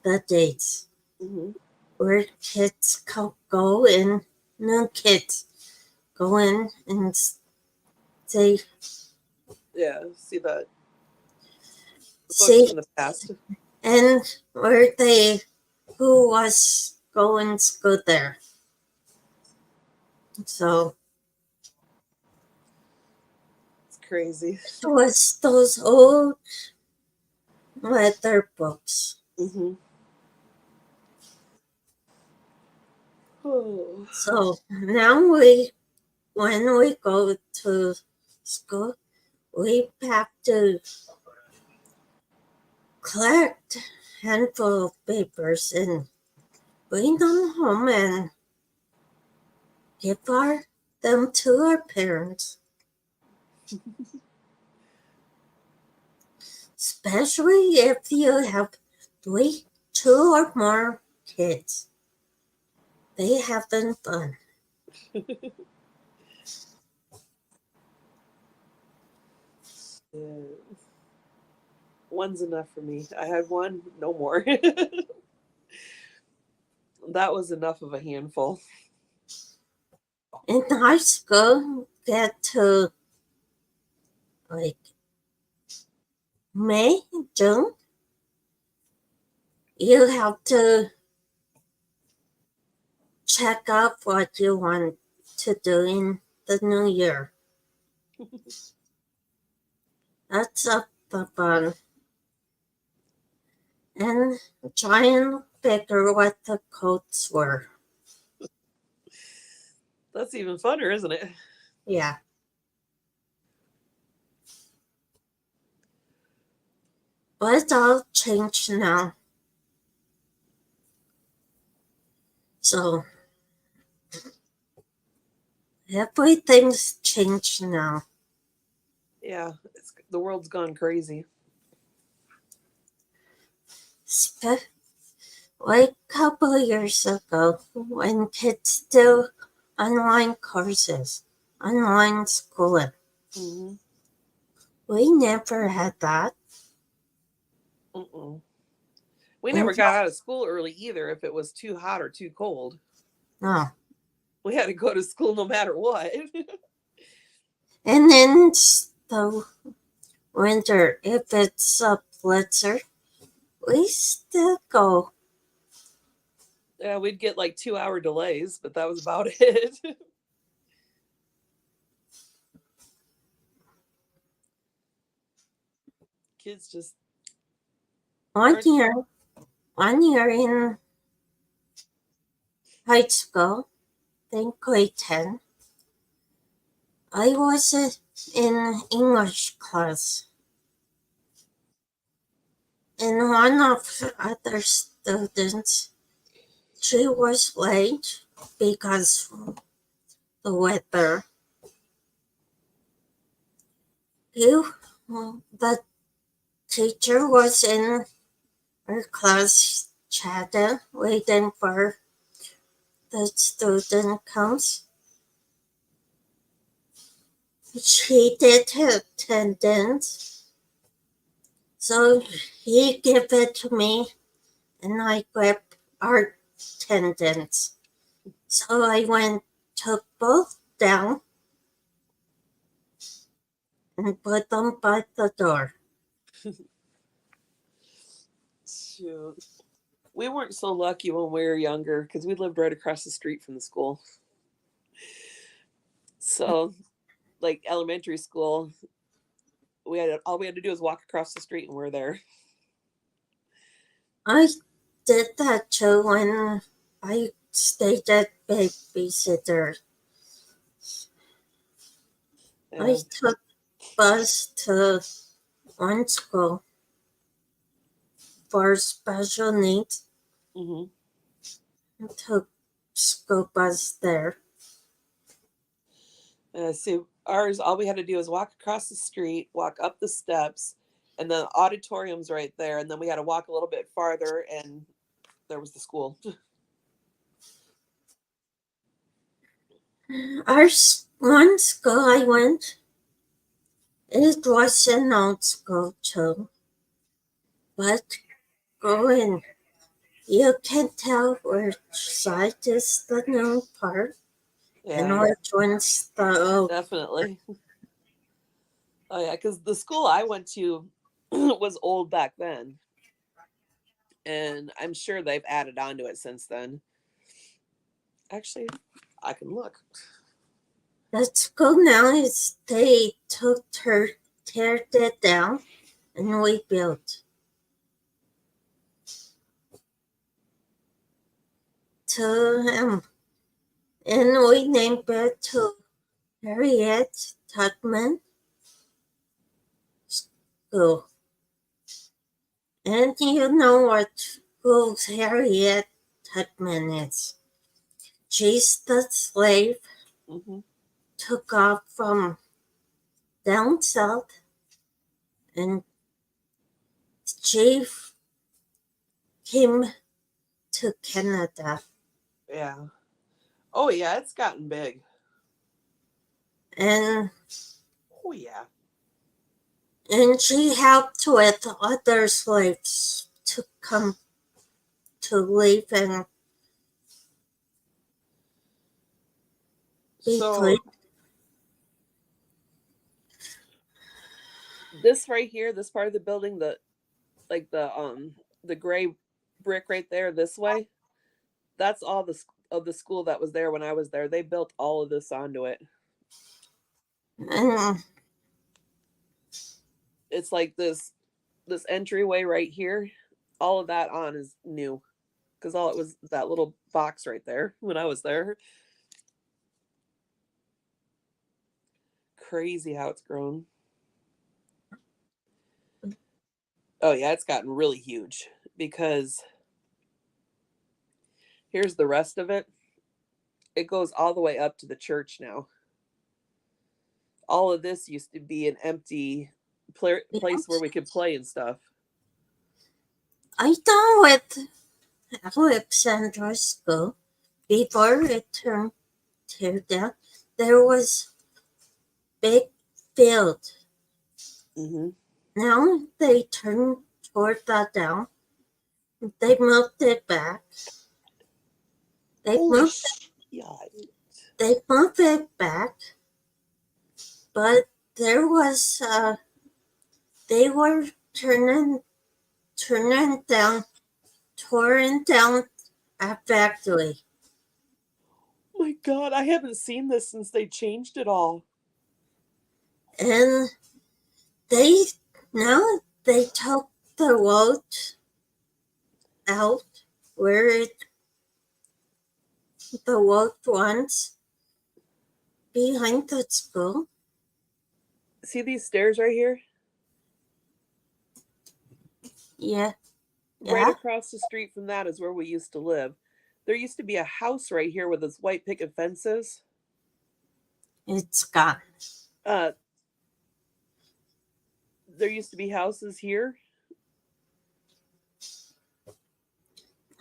the days Mm-hmm. where kids go in, new kids go in and they Yeah, see the books see, from the past. and where they, who was going to school there. So It's crazy. it was those old leather books. Mm-hmm. Oh. So now when we go to school, we have to collect a handful of papers and bring them home and give them to our parents. Especially if you have two or more kids. They having fun. Yeah. One's enough for me. I had one, no more. That was enough of a handful. In high school, get to like May, June, you have to check up what you want to do in the new year. That's up the fun. And try and figure what the codes were. That's even funner, isn't it? Yeah. But it's all changed now. So everything's changed now. Yeah, the world's gone crazy. Like a couple of years ago, when kids do online courses, online schooling, Mm-hmm. we never had that. Mm-mm. We And never got out of school early either if it was too hot or too cold. no. We had to go to school no matter what. And in the winter, if it's a blizzard, we still go. Yeah, we'd get like 2 hour delays, but that was about it. Kids just One aren't. year, one year in high school, in grade 10, I was in English class. And one of the other students, she was late because the weather. You, the teacher was in her class chatting, waiting for the student comes. She did her attendance, so he gave it to me, and I grabbed our attendance. So I went, took both down, and put them by the door. Shoot. We weren't so lucky when we were younger because we lived right across the street from the school. So, like elementary school, all we had to do was walk across the street and we're there. I did that too when I stayed at babysitter. I Yeah. took bus to one school for special needs. Mm-hmm. I took school bus there. See, Ours, all we had to do was walk across the street, walk up the steps, and the auditorium's right there. And then we had to walk a little bit farther, and there was the school. One school I went, it was an old school too. But going, you can tell which side is the new part and Yeah, which one's the old. definitely. Oh yeah, because the school I went to was old back then, and I'm sure they've added on to it since then. Actually, I can look. The school now is they took tear it down and rebuilt. To and we named it to Harriet Tubman School. And you know what school Harriet Tubman is? She's the slave Hmm. took off from down south and she came to Canada. Yeah. Oh yeah, it's gotten big. And Oh yeah. and she helped with other slaves to come to live and be free. So this right here, this part of the building, the gray brick right there, this way, that's all of the school that was there when I was there. They built all of this onto it. And It's like this entryway right here. All of that on is new, because all it was that little box right there when I was there. Crazy how it's grown. Oh yeah, it's gotten really huge because here's the rest of it. It goes all the way up to the church now. All of this used to be an empty place where we could play and stuff. I know with Alexandra School, before it turned tear down, there was big field. Mm-hmm. Now they tore that down. They moved it back. They Holy moved they moved it back, but there was they were turning down touring down a factory. Oh my god, I haven't seen this since they changed it all. And they now they took the road out where the road runs behind the school. See these stairs right here? Yeah. Right Yeah. across the street from that is where we used to live. There used to be a house right here with its white picket fences. It's gone. There used to be houses here.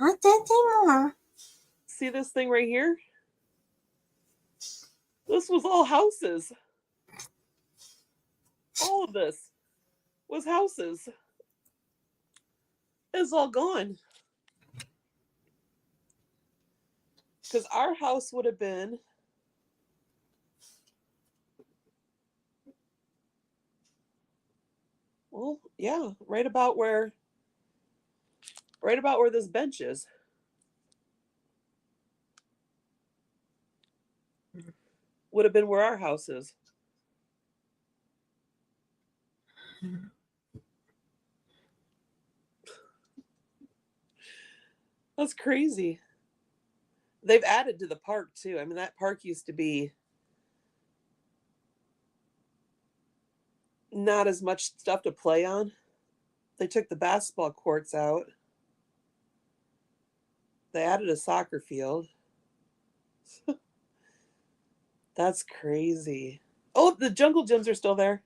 Not anymore. See this thing right here? This was all houses. All of this was houses. It's all gone. Because our house would have been well, yeah, right about where this bench is. Would have been where our house is. That's crazy. They've added to the park too. I mean, that park used to be not as much stuff to play on. They took the basketball courts out. They added a soccer field. That's crazy. Oh, the jungle gyms are still there.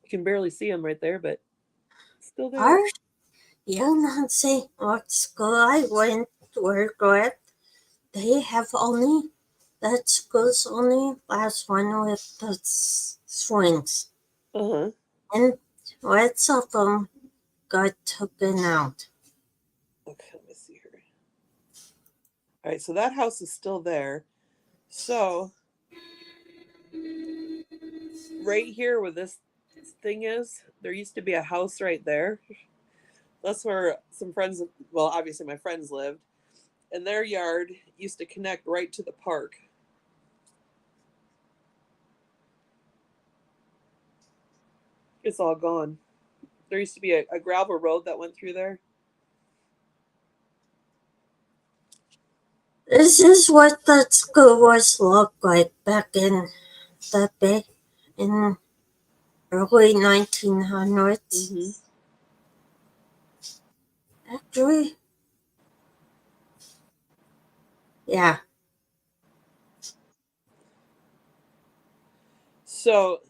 You can barely see them right there, but still there. Are you not saying what school I went to work with? They have only, that school's only last one with the swings. Uh-huh. And rest of them got taken out. Okay, let me see here. All right, so that house is still there. So right here where this thing is, there used to be a house right there. That's where some friends, well, obviously my friends lived, and their yard used to connect right to the park. It's all gone. There used to be a gravel road that went through there. This is what that school was looked like back in the day in early 1900s. Mm-hmm. Actually, yeah. So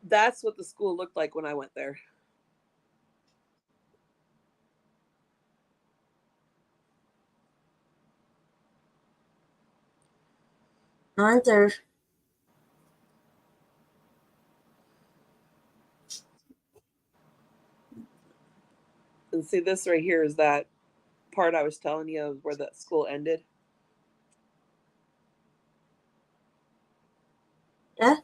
that's what the school looked like when I went there. Under And see, this right here is that part I was telling you of where the school ended. yeah.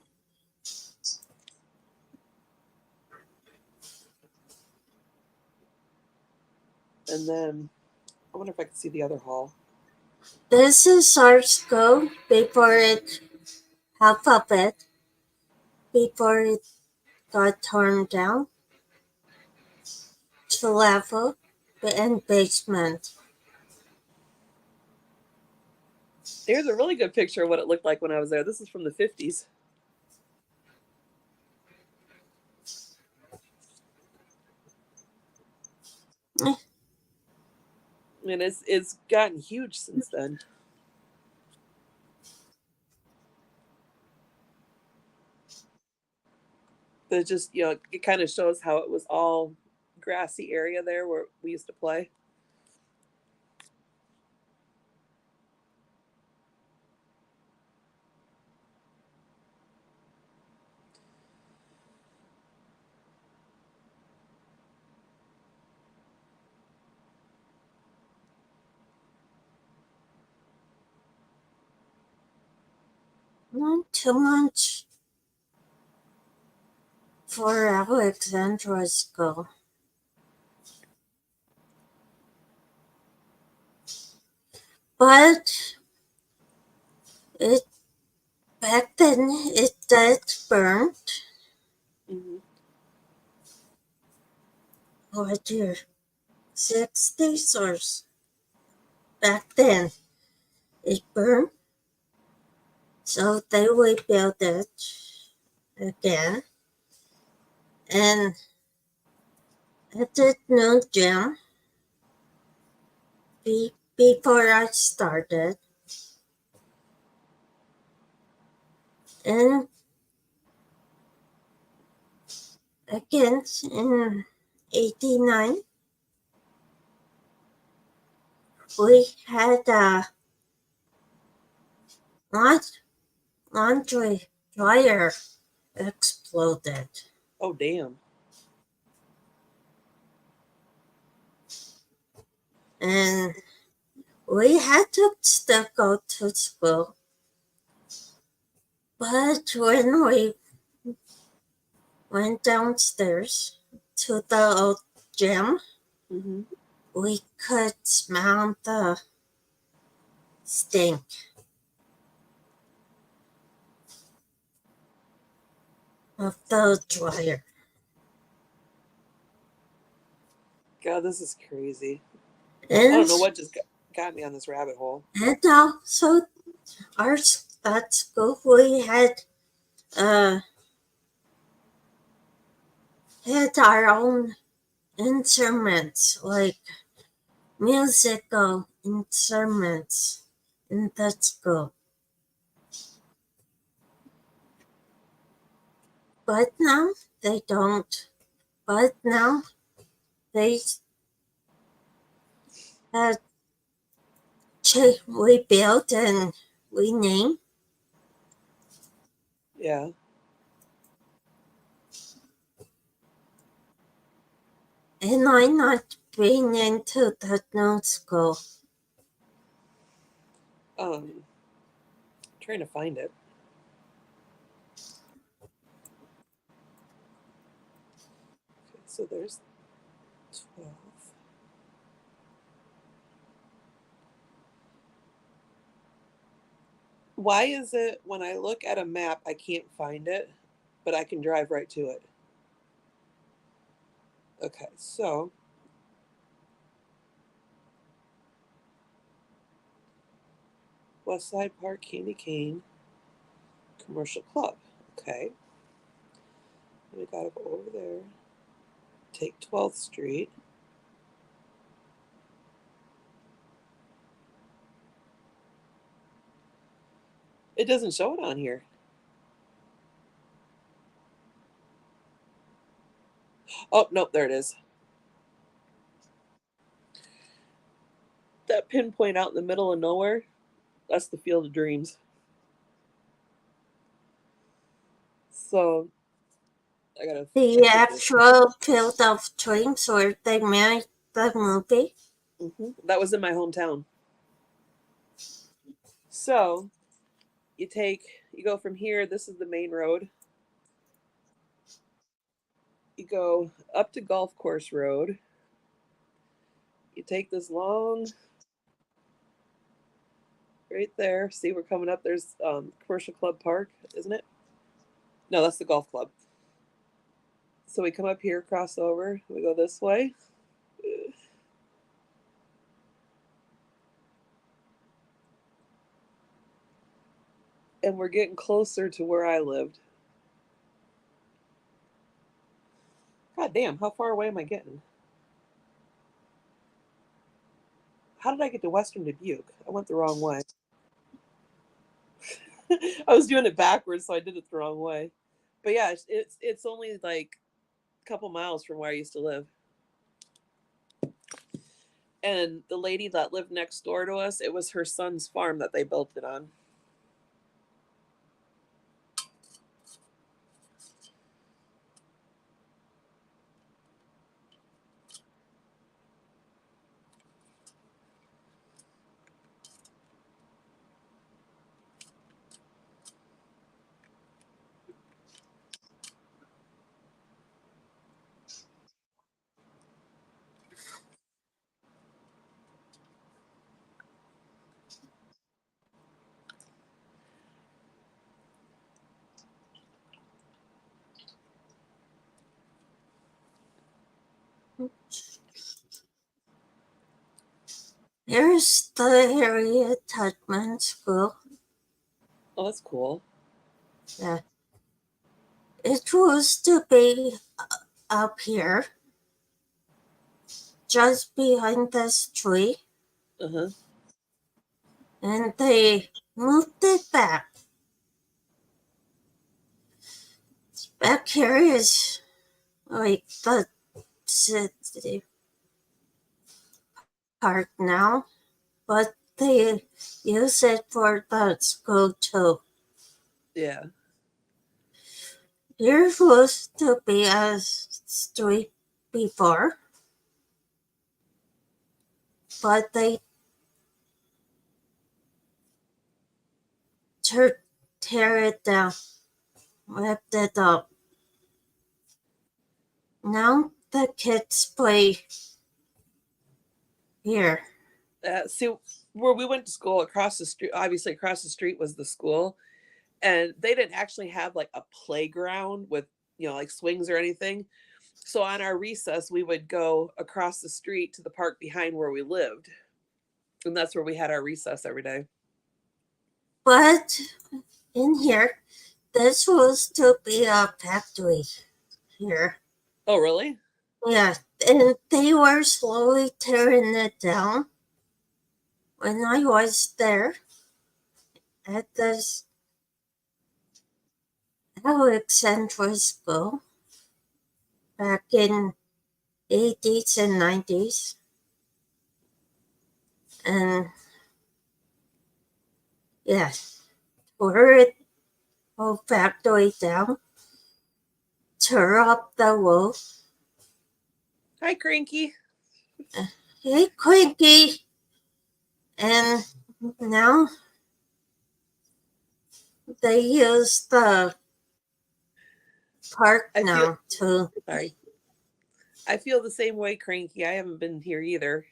And then I wonder if I can see the other hall. This is our school before it, half of it, before it got torn down to level and basement. Here's a really good picture of what it looked like when I was there. This is from the 50s. And it's gotten huge since then. But it just, it kind of shows how it was all grassy area there where we used to play. Not too much for Alexandra School. But it back then it did burn. Mm-hmm. Oh dear, 60s or back then it burned. So they rebuilt it again. And at the new gym, before I started, and again in 89, we had a laundry dryer exploded. Oh, damn. And we had to still go to school. But when we went downstairs to the old gym, Mm-hmm. we could smell the stink of the dryer. God, this is crazy. I And, don't know what just got me on this rabbit hole. and also, at school, we uh, had our own instruments, like musical instruments in that school. But now they don't. But now they rebuilt and renamed. Yeah. And I'm not being into that new school. Trying to find it. Okay, so there's 12. Why is it when I look at a map, I can't find it, but I can drive right to it? Okay, so Westside Park, Candy Cane, Commercial Club. Okay. We gotta go over there. Take 12th Street. It doesn't show it on here. Oh, nope, there it is. That pinpoint out in the middle of nowhere, that's the Field of Dreams. So I gotta The actual Field of Dreams where they made the movie. That was in my hometown. So you go from here. This is the main road. You go up to Golf Course Road. You take this long, right there. See, we're coming up. There's Commercial Club Park, isn't it? No, that's the golf club. So we come up here, cross over. We go this way. And we're getting closer to where I lived. God damn, how far away am I getting? How did I get to Western Dubuque? I went the wrong way. I was doing it backwards, so I did it the wrong way. But yeah, it's only like a couple miles from where I used to live. And the lady that lived next door to us, it was her son's farm that they built it on. Here's the Harriet Tubman School. Oh, that's cool. Yeah. It used to be up here, just behind this tree. Uh-huh. And they moved it back. Back here is like the city park now, but they use it for the school too. Yeah. Here used to be a street before, but they tear it down, ripped it up. Now the kids play here. See, where we went to school across the street, obviously across the street was the school, and they didn't actually have like a playground with, like swings or anything. So on our recess, we would go across the street to the park behind where we lived. And that's where we had our recess every day. But in here, this was to be a factory here. Oh, really? Yeah, and they were slowly tearing it down. when I was there at this Alexandra School back in 80s and 90s, and yes, tore it whole factory down, tore up the roof. Hi, Cranky. Hey, Quinky! And now they use the park I feel now to. sorry. I feel the same way, Cranky. I haven't been here either.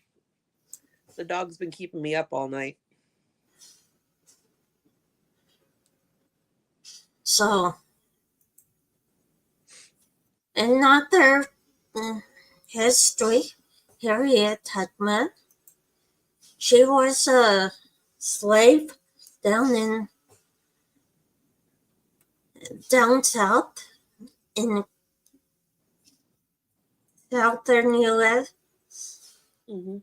The dog's been keeping me up all night. So, another history, Harriet Tubman. She was a slave down south in southern U.S., Mm-hmm.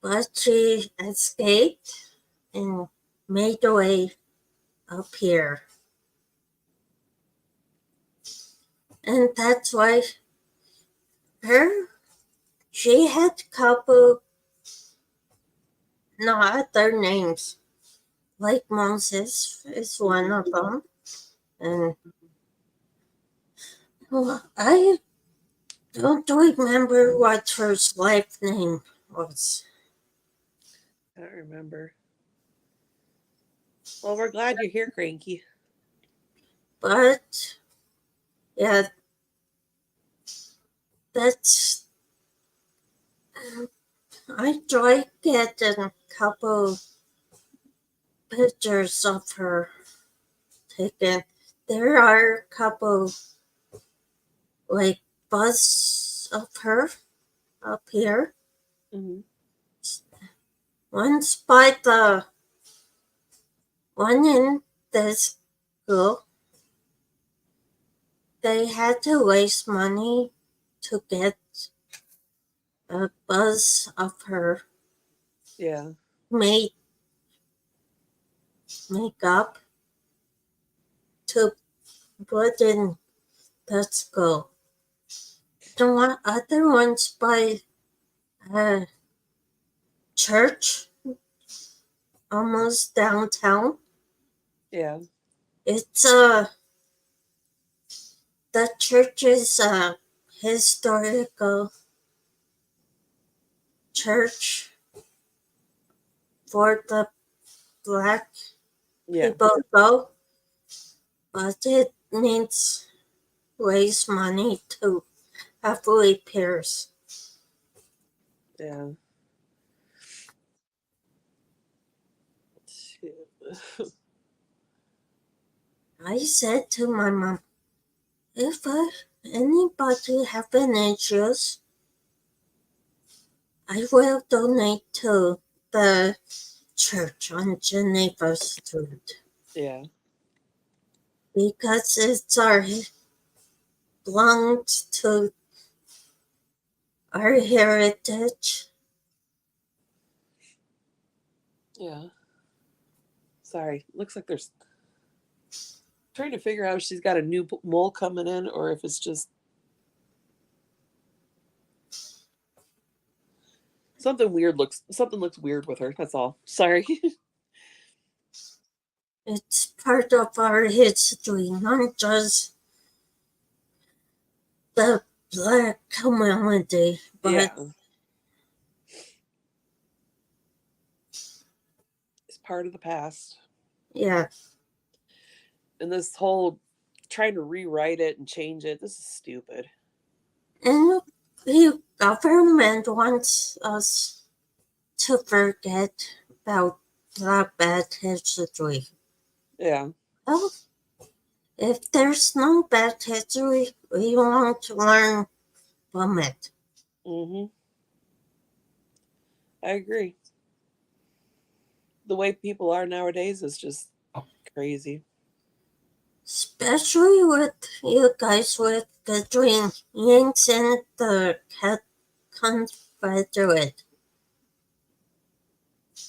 but she escaped and made her way up here. And that's why she had a couple no other names. Like Moses is one of them. And I don't remember what her life name was. I don't remember. Well, we're glad you're here, Cranky. But yeah, that's I tried getting a couple pictures of her taken. There are a couple like busts of her up here. Mm-hmm. One's by the one in this school. They had to waste money to get a buzz of her Yeah. make up to put in the school. The other one's by a church almost downtown. Yeah. It's the church is a historical church for the black Yeah. people go, but it needs raise money to have repairs. Yeah. I said to my mom, if anybody have any issues, I will donate to the church on Geneva Street Yeah. because it's belonged to our heritage. Yeah. Sorry. Looks like there's trying to figure out if she's got a new mole coming in or if it's just something looks weird with her. That's all. Sorry. It's part of our history, not just the black community, but yeah. It's part of the past. yeah. And this whole trying to rewrite it and change it, this is stupid. And the government wants us to forget about the bad history. Yeah. Well, if there's no bad history, we won't learn from it. Mm-hmm. I agree. The way people are nowadays is just crazy. Especially with you guys with between Yanks and the Confederate.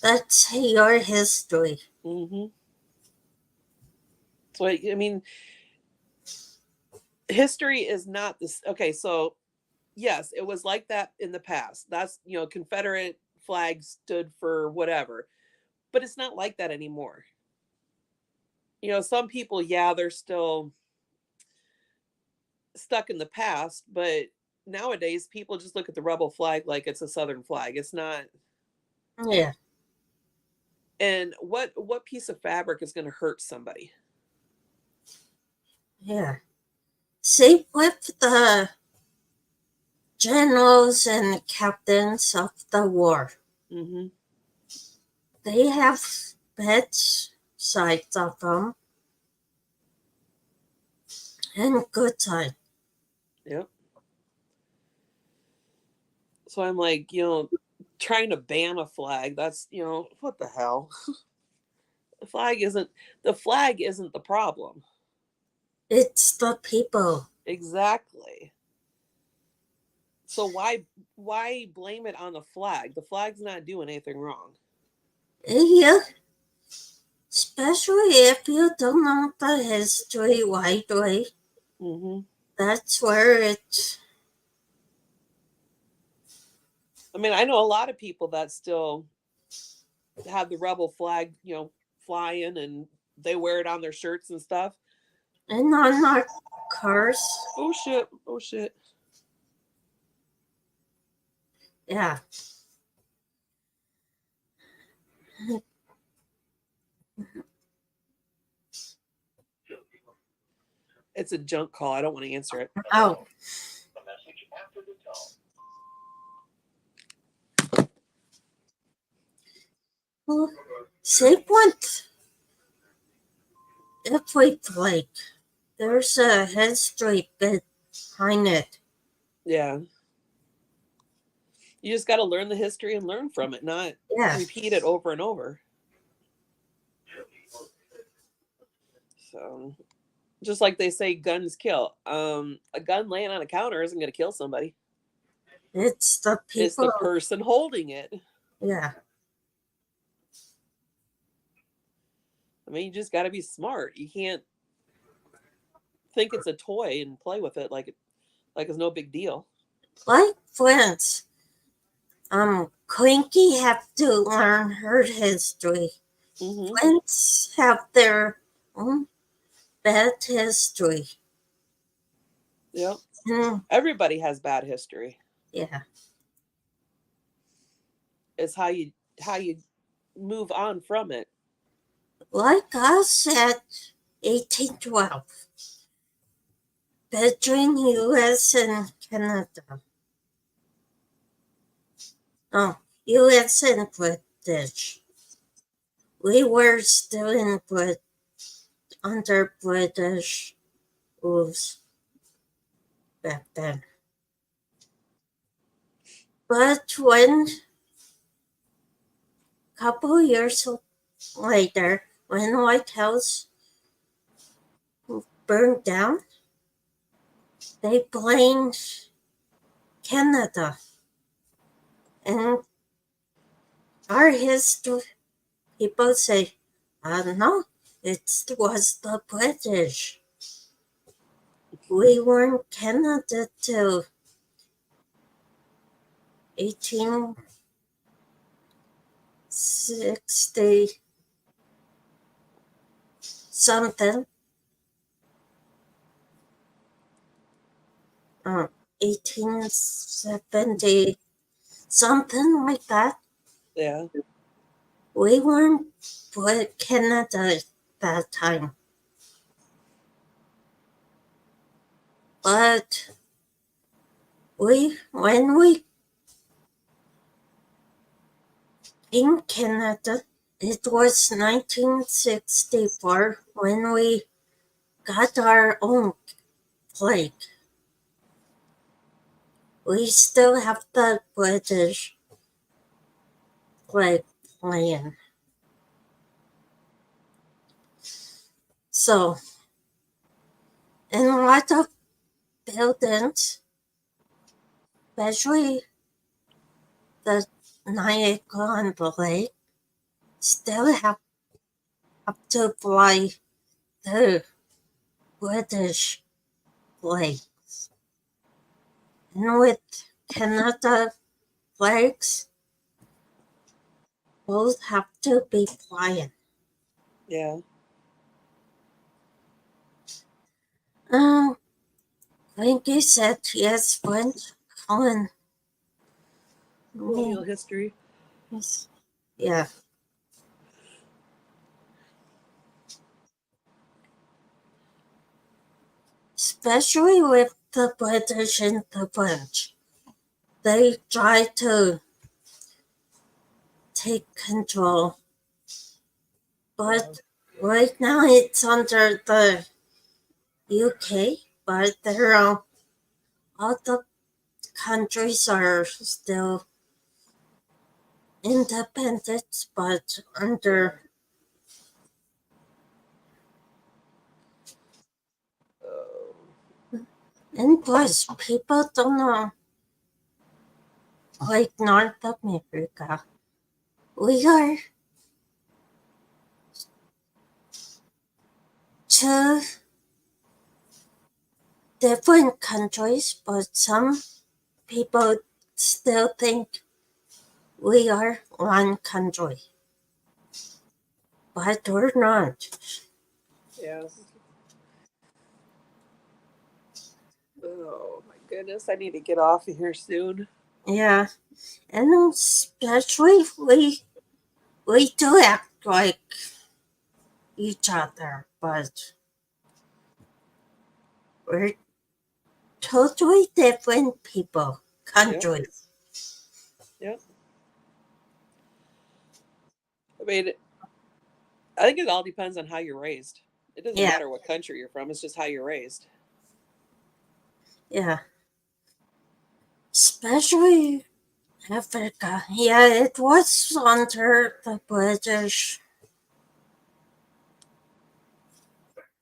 That's your history. Mm-hmm. So I mean, history is not this. Okay, so yes, it was like that in the past. That's, Confederate flag stood for whatever, but it's not like that anymore. Some people, yeah, they're still stuck in the past, but nowadays people just look at the rebel flag like it's a Southern flag. It's not. Yeah. And what piece of fabric is going to hurt somebody? Yeah. See, with the generals and captains of the war, Mm-hmm. they have bad sides of them and good side. Yep. So I'm like, trying to ban a flag. That's, what the hell? The flag isn't the problem. It's the people. Exactly. So why blame it on the flag? The flag's not doing anything wrong. Yeah. Especially if you don't know the history widely. Mm-hmm. That's where it. I mean, I know a lot of people that still have the rebel flag, flying, and they wear it on their shirts and stuff. And on our cars. Oh shit! Oh shit! Yeah. It's a junk call. I don't want to answer it. Oh. Well, say what if we like there's a history behind it. Yeah. You just got to learn the history and learn from it, not repeat it over and over. So, just like they say, guns kill. A gun laying on a counter isn't going to kill somebody. It's the people. It's the person holding it. Yeah. I mean, you just got to be smart. You can't think it's a toy and play with it like it's no big deal. Like friends. Clinky have to learn her history. Mm-hmm. Friends have their own bad history. Yep. Everybody has bad history. Yeah. It's how you move on from it. Like us at 1812. Between US and Canada. Oh, US and British. We were still under British rules back then. But when a couple years later, when White House burned down, they blamed Canada. And our history people say, no, it was the British. We were in Canada till 1860 something. 1870 something like that. Yeah. We weren't with Canada at that time. But when we in Canada, it was 1964 when we got our own flag. We still have the British flag flying. So, in a lot of buildings, especially the Niagara on the lake, still have to fly the British flags. And with Canada flags, both have to be flying. Yeah. Like you said, yes, French Colin. Colonial history. Yes. Yeah. Especially with the British and the French. They try to take control. But right now it's under the UK, but there are all the countries are still independent, but under. And plus, people don't know, like North America, we are two different countries, but some people still think we are one country. But we're not. Yeah. Oh my goodness, I need to get off of here soon. Yeah. And especially we do act like each other, but we're totally different people, countries. Yep. I mean, I think it all depends on how you're raised. It doesn't Yeah. matter what country you're from, it's just how you're raised. Yeah. Especially Africa. Yeah, it was under the British.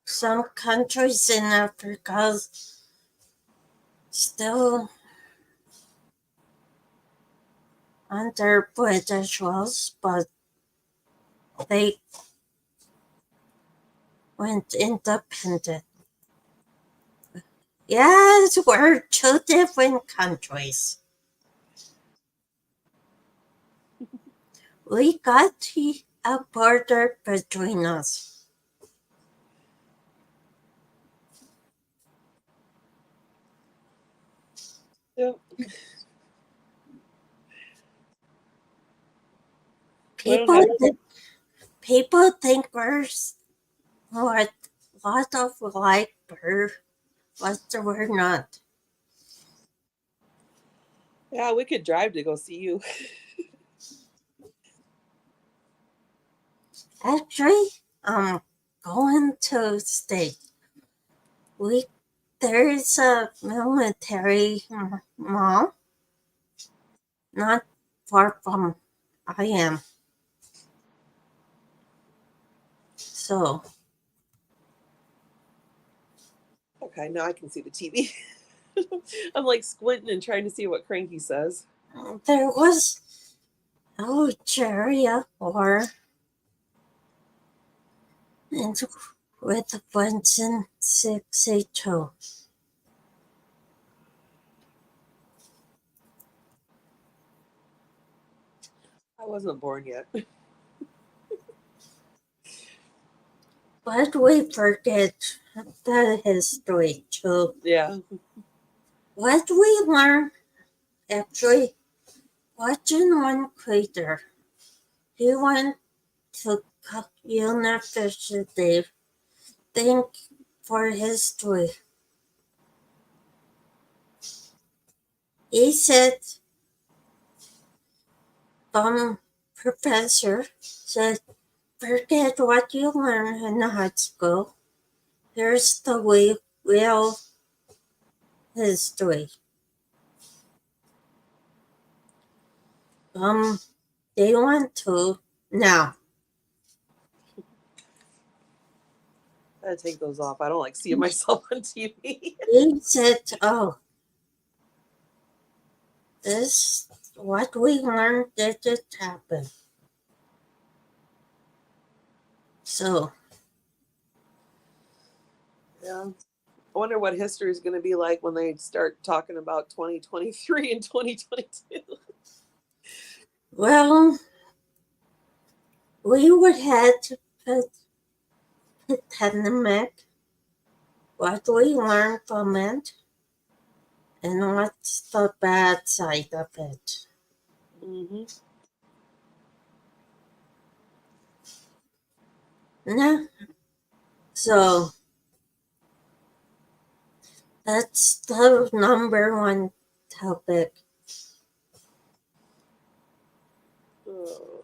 Some countries in Africa still under British laws, but they went independent. Yes, we're two different countries. We got a border between us. Yep. People think we're what lot of like bird, but we're not. Yeah, we could drive to go see you. Actually, going to state. There's a military mall not far from I am. So Okay, now I can see the TV. I'm like squinting and trying to see what Cranky says. there was area or and with Vincent 682. I wasn't born yet. But we forget the history too. Yeah. What we learn actually watching one creator. He went to university think for history. He said, professor said, forget what you learned in high school. Here's the real history. They want to now. I gotta take those off. I don't like seeing myself on TV. He said, oh, this what we learned didn't happen. So, Yeah. I wonder what history is going to be like when they start talking about 2023 and 2022. well, we would have to put the pandemic, what we learned from it, and what's the bad side of it. Mm-hmm. Yeah. So that's the number one topic. Oh.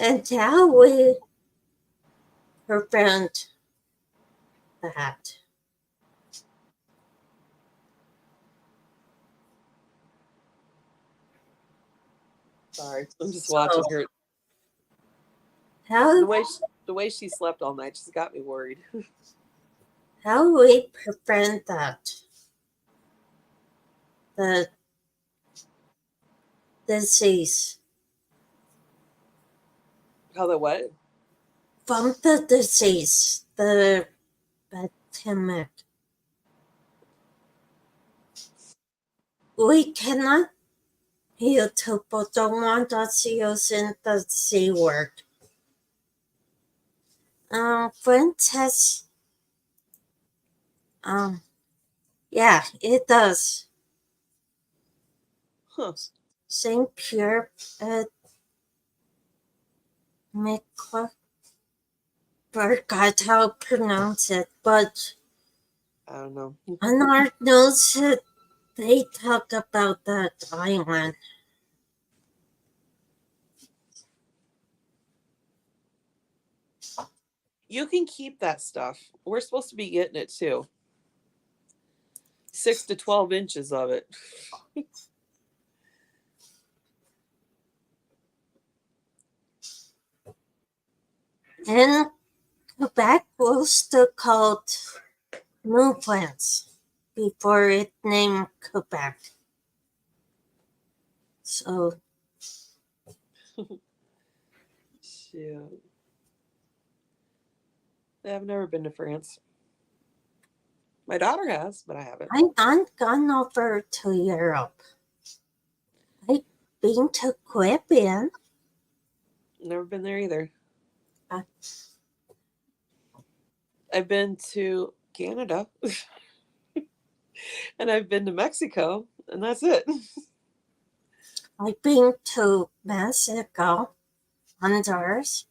And how we prevent that. Sorry, I'm just So watching her. how The way she slept all night just got me worried. how we prevent that? The disease. How the what? From the disease, the pandemic. We cannot people don't want us using the C word. Friend says, yeah, it does. Huh. Saint Pierre at Mikla. Forgot how to pronounce it, but I don't know. on our news they talk about that island. You can keep that stuff. We're supposed to be getting it too. 6 to 12 inches of it. In Quebec was still called New France before it named Quebec. So Shoot. I've never been to France. My daughter has, but I haven't. I've gone over to Europe. I've been to Caribbean. Never been there either. Uh, I've been to Canada and I've been to Mexico, and that's it. I've been to Mexico, Honduras,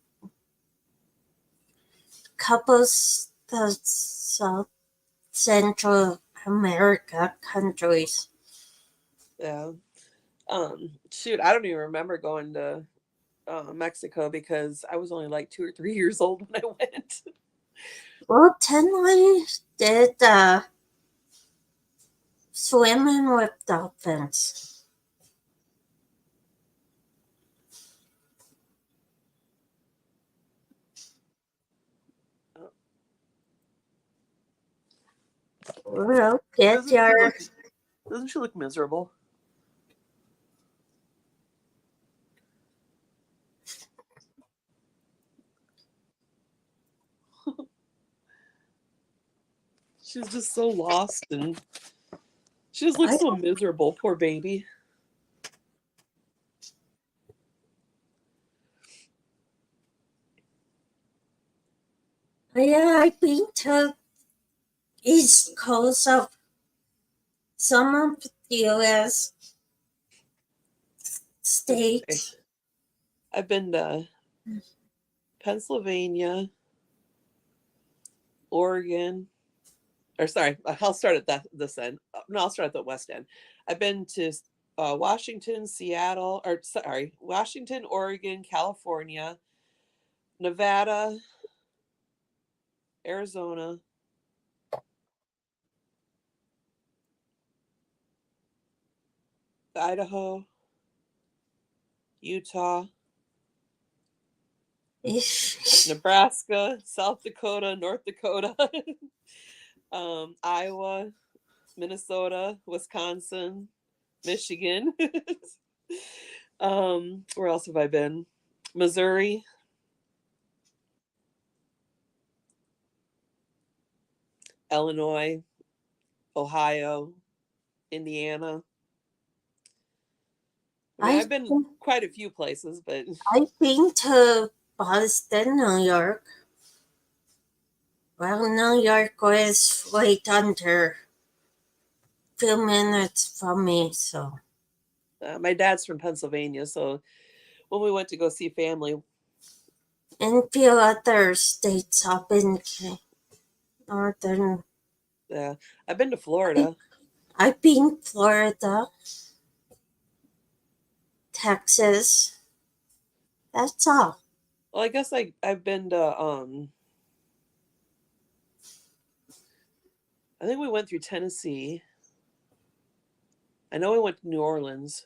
couple the South Central America countries. Yeah. Shoot, I don't even remember going to Mexico because I was only like 2 or 3 years old when I went. Well, then I did swimming with dolphins. Well, get Doesn't she your look? Doesn't she look miserable? She's just so lost and she just looks I, so miserable. Poor baby. yeah, I've been to east coast of some of the U.S. states. I've been to Pennsylvania, Oregon, or sorry, I'll start at this end. No, I'll start at the west end. I've been to Washington, Seattle, or sorry, Washington, Oregon, California, Nevada, Arizona, Idaho, Utah, Nebraska, South Dakota, North Dakota, Iowa, Minnesota, Wisconsin, Michigan. Where else have I been? Missouri, Illinois, Ohio, Indiana. I mean, I've been quite a few places, but I've been to Boston, New York. Well, New York is right under a few minutes from me, so. my dad's from Pennsylvania, so when we went to go see family, And a few other states up in northern. yeah, I've been to Florida. I've been Florida, Texas. That's all. Well, I guess I've been to I think we went through Tennessee. I know we went to New Orleans.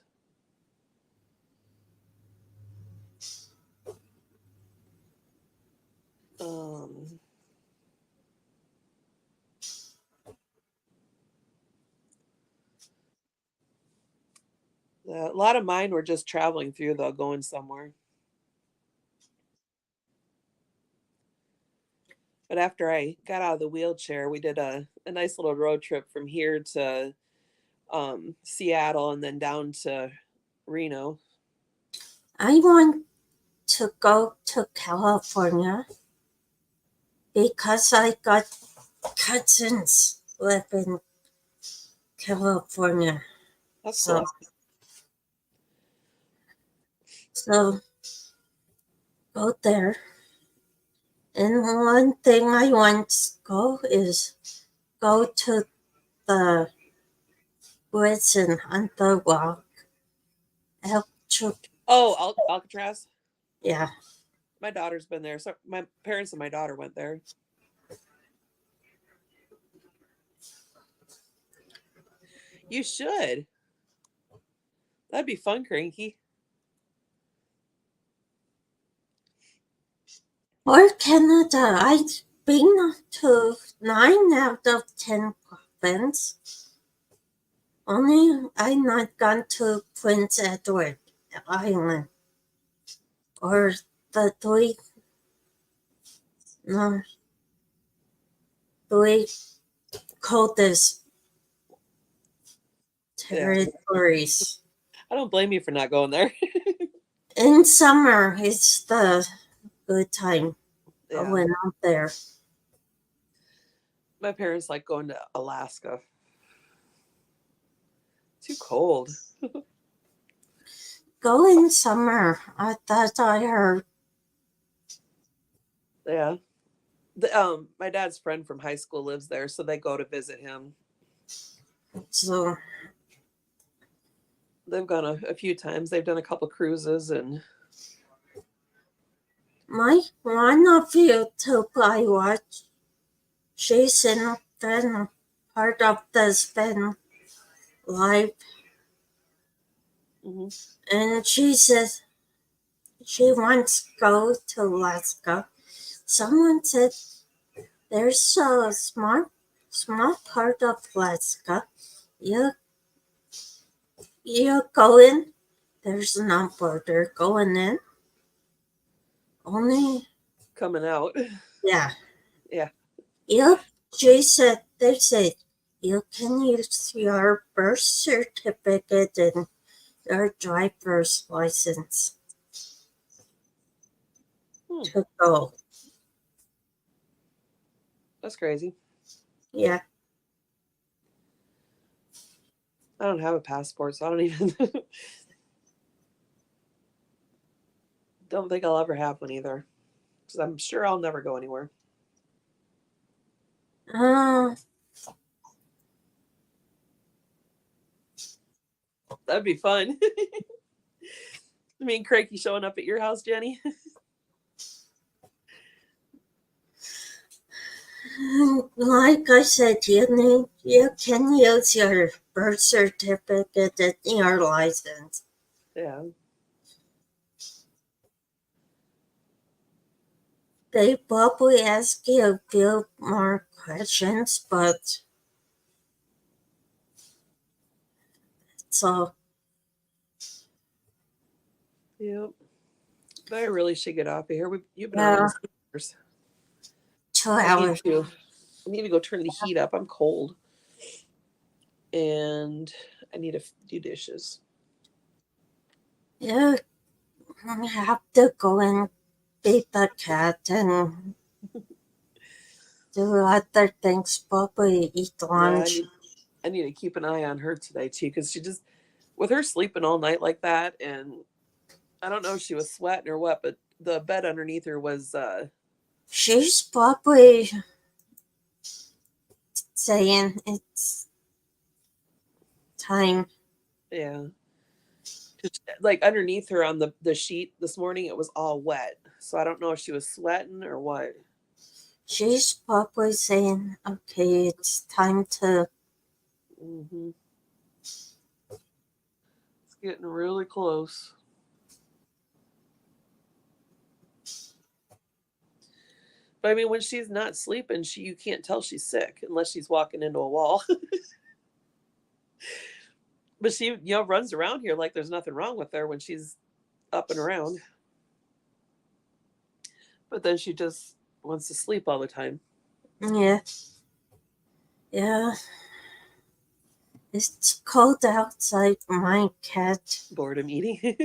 A lot of mine were just traveling through, though, going somewhere. But after I got out of the wheelchair, we did a nice little road trip from here to Seattle and then down to Reno. I want to go to California because I got cousins live in California. That's cool. So go there. And one thing I want to go is go to the prison on the walk. Oh, Alcatraz? Yeah. My daughter's been there. So my parents and my daughter went there. You should. That'd be fun, Cranky. Or Canada. I've been to 9 out of 10 provinces. Only I not gone to Prince Edward Island or the three coldest territories. I don't blame you for not going there. In summer, it's the good time going out there. My parents like going to Alaska. Too cold. Go in summer. That I heard. Yeah. My dad's friend from high school lives there, so they go to visit him. So they've gone a few times. They've done a couple cruises and. My one of YouTube I watch, she's been part of the Spin Live. Mm-hmm. And she says she wants to go to Alaska. Someone said there's a small part of Alaska. You go in, there's no border going in. Only coming out. Yeah. Yeah. Yep. They said you can use your birth certificate and your driver's license to go. That's crazy. Yeah. I don't have a passport, so I don't even. Don't think I'll ever have one either. Because I'm sure I'll never go anywhere. That'd be fun. I mean, Cranky showing up at your house, Jenny. Like I said, you can use your birth certificate and your license. Yeah. They probably ask you a few more questions, but so. Yep. I really should get off of here. You've been on Yeah, almost 2 hours. 2 I need hours. to. I need to go turn the heat up. I'm cold, and I need to do dishes. Yeah, I have to go and feed the cat and do other things, probably eat Yeah, lunch. I need to keep an eye on her today too, because she just, with her sleeping all night like that, and I don't know if she was sweating or what, but the bed underneath her was She's probably saying it's time. yeah. Like underneath her on the sheet this morning, it was all wet. So I don't know if she was sweating or what. She's probably saying, okay, it's time to. Hmm. It's getting really close. But I mean, when she's not sleeping, you can't tell she's sick unless she's walking into a wall. But she, runs around here like there's nothing wrong with her when she's up and around. But then she just wants to sleep all the time. Yeah. Yeah. It's cold outside, my cat. Boredom eating.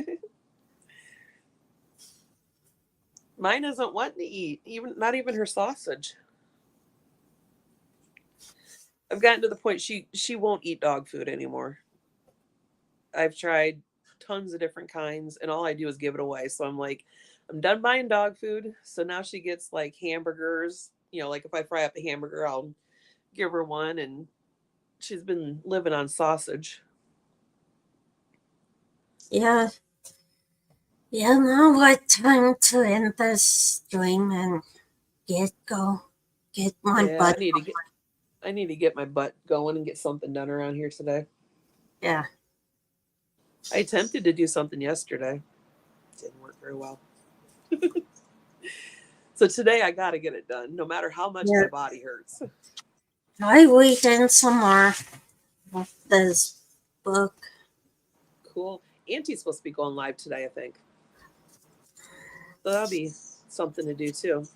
Mine isn't wanting to eat, not even her sausage. I've gotten to the point she won't eat dog food anymore. I've tried tons of different kinds, and all I do is give it away. So I'm like, I'm done buying dog food. So now she gets like hamburgers. Like if I fry up a hamburger, I'll give her one, and she's been living on sausage. Yeah. Yeah, now what time to end this stream and get my Yeah, butt. I need to get my butt going and get something done around here today. Yeah. I attempted to do something yesterday. Didn't work very well. So today I got to get it done, no matter how much my body hurts. I read in some more of this book. Cool. Auntie's supposed to be going live today, I think. So that'll be something to do too.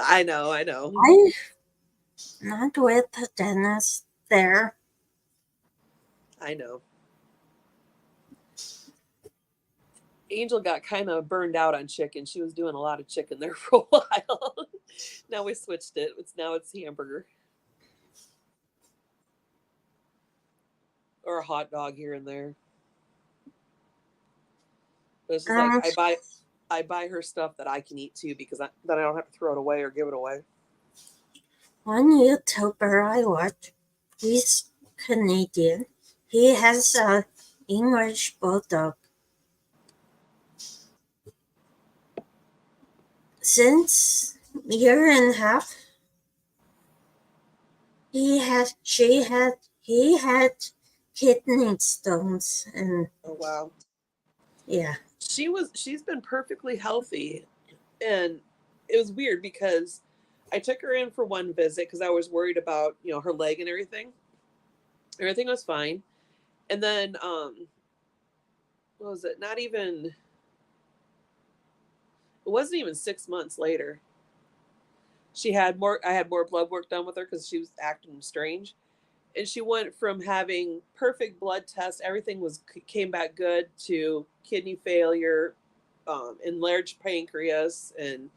I know. I'm not with the dentist there. I know. Angel got kind of burned out on chicken. She was doing a lot of chicken there for a while. Now we switched it. Now it's hamburger. Or a hot dog here and there. But it's just like I buy her stuff that I can eat too, because then I don't have to throw it away or give it away. One YouTuber I watch, he's Canadian. He has a English bulldog. Since a year and a half, he had kidney stones, and Oh wow. yeah. She's been perfectly healthy, and it was weird because I took her in for one visit because I was worried about her leg and everything. Everything was fine, and then what was it? Not even. It wasn't even 6 months later. She had more. I had more blood work done with her because she was acting strange, and she went from having perfect blood tests, everything came back good, to kidney failure, enlarged pancreas, and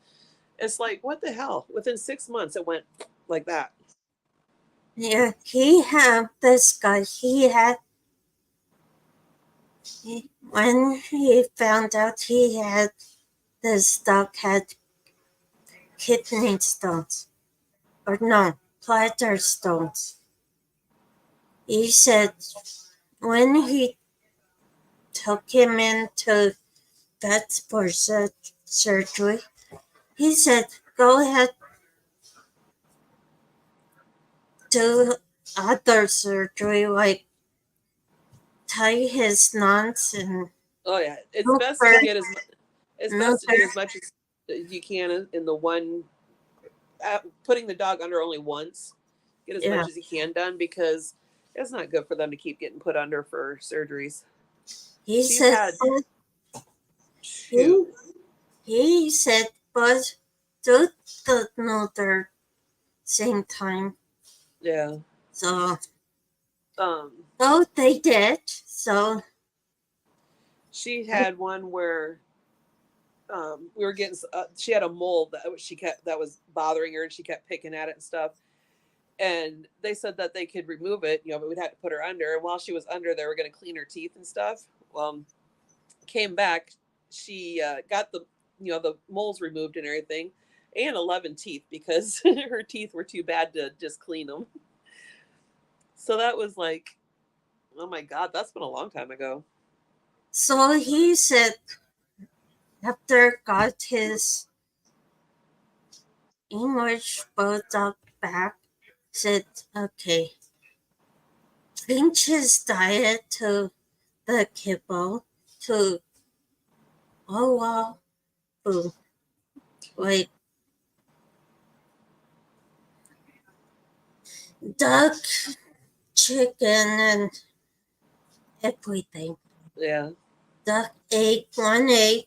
it's like, what the hell? Within 6 months, it went like that. Yeah, he had this guy. When he found out he had this dog had kidney stones, or no, bladder stones. He said when he took him into vet for surgery, he said, "Go ahead, do other surgery, like tie his nuts and." Oh yeah, it's best to get as much as you can in the one. Putting the dog under only once. Get as much as you can done, because it's not good for them to keep getting put under for surgeries. He said Shoot. He said, but do another same time. Yeah. So Um, they did. So she had one where we were getting. She had a mold that was bothering her, and she kept picking at it and stuff. And they said that they could remove it, but we'd have to put her under. And while she was under, they were going to clean her teeth and stuff. Well, came back, she got the moles removed and everything, and 11 teeth because her teeth were too bad to just clean them. So that was like, oh my God, that's been a long time ago. So he said, after got his English both up back, said, okay, change his diet to the kibble to, oh wow, food. Like duck, chicken, and everything. Yeah. Duck egg, 1 egg,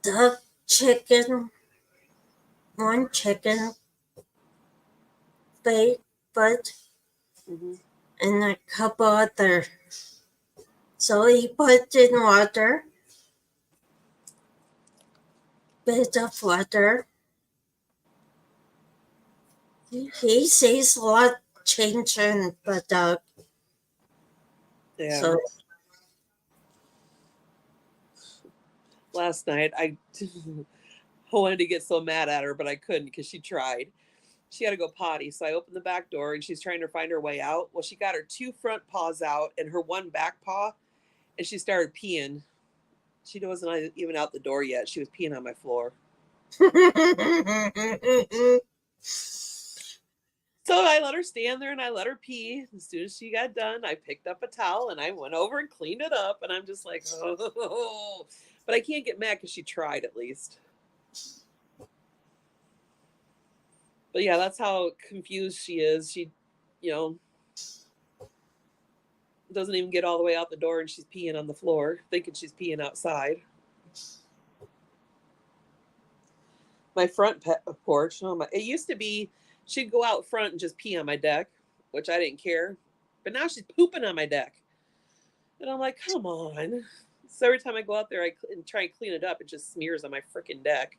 duck, chicken, 1 chicken, bake, but Mm-hmm. and a couple other. So he put in water, bit of water. He sees a lot change in the dog. Yeah. So Last night, I wanted to get so mad at her, but I couldn't because she tried. She had to go potty, so I opened the back door and she's trying to find her way out. Well, she got her 2 front paws out and her 1 back paw, and she started peeing. She wasn't even out the door yet. She was peeing on my floor. So I let her stand there and I let her pee. As soon as she got done, I picked up a towel and I went over and cleaned it up. And I'm just like, oh, but I can't get mad because she tried at least. But yeah, that's how confused she is. She, doesn't even get all the way out the door and she's peeing on the floor, thinking she's peeing outside. My front porch, it used to be she'd go out front and just pee on my deck, which I didn't care. But now she's pooping on my deck. And I'm like, come on. So every time I go out there and try and clean it up, it just smears on my freaking deck.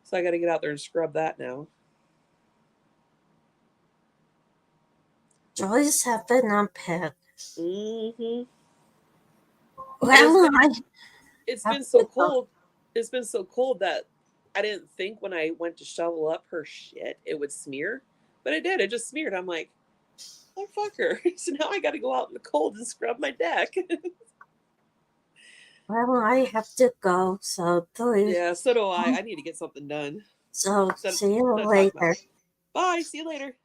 So I got to get out there and scrub that now. Joy's having a pet. Mm-hmm. Well, it's been so cold. It's been so cold that I didn't think when I went to shovel up her shit it would smear, but it did. It just smeared. I'm like, oh fucker. So now I got to go out in the cold and scrub my deck. well, I have to go. So Yeah, so do I. I need to get something done. So see you later. Bye. See you later.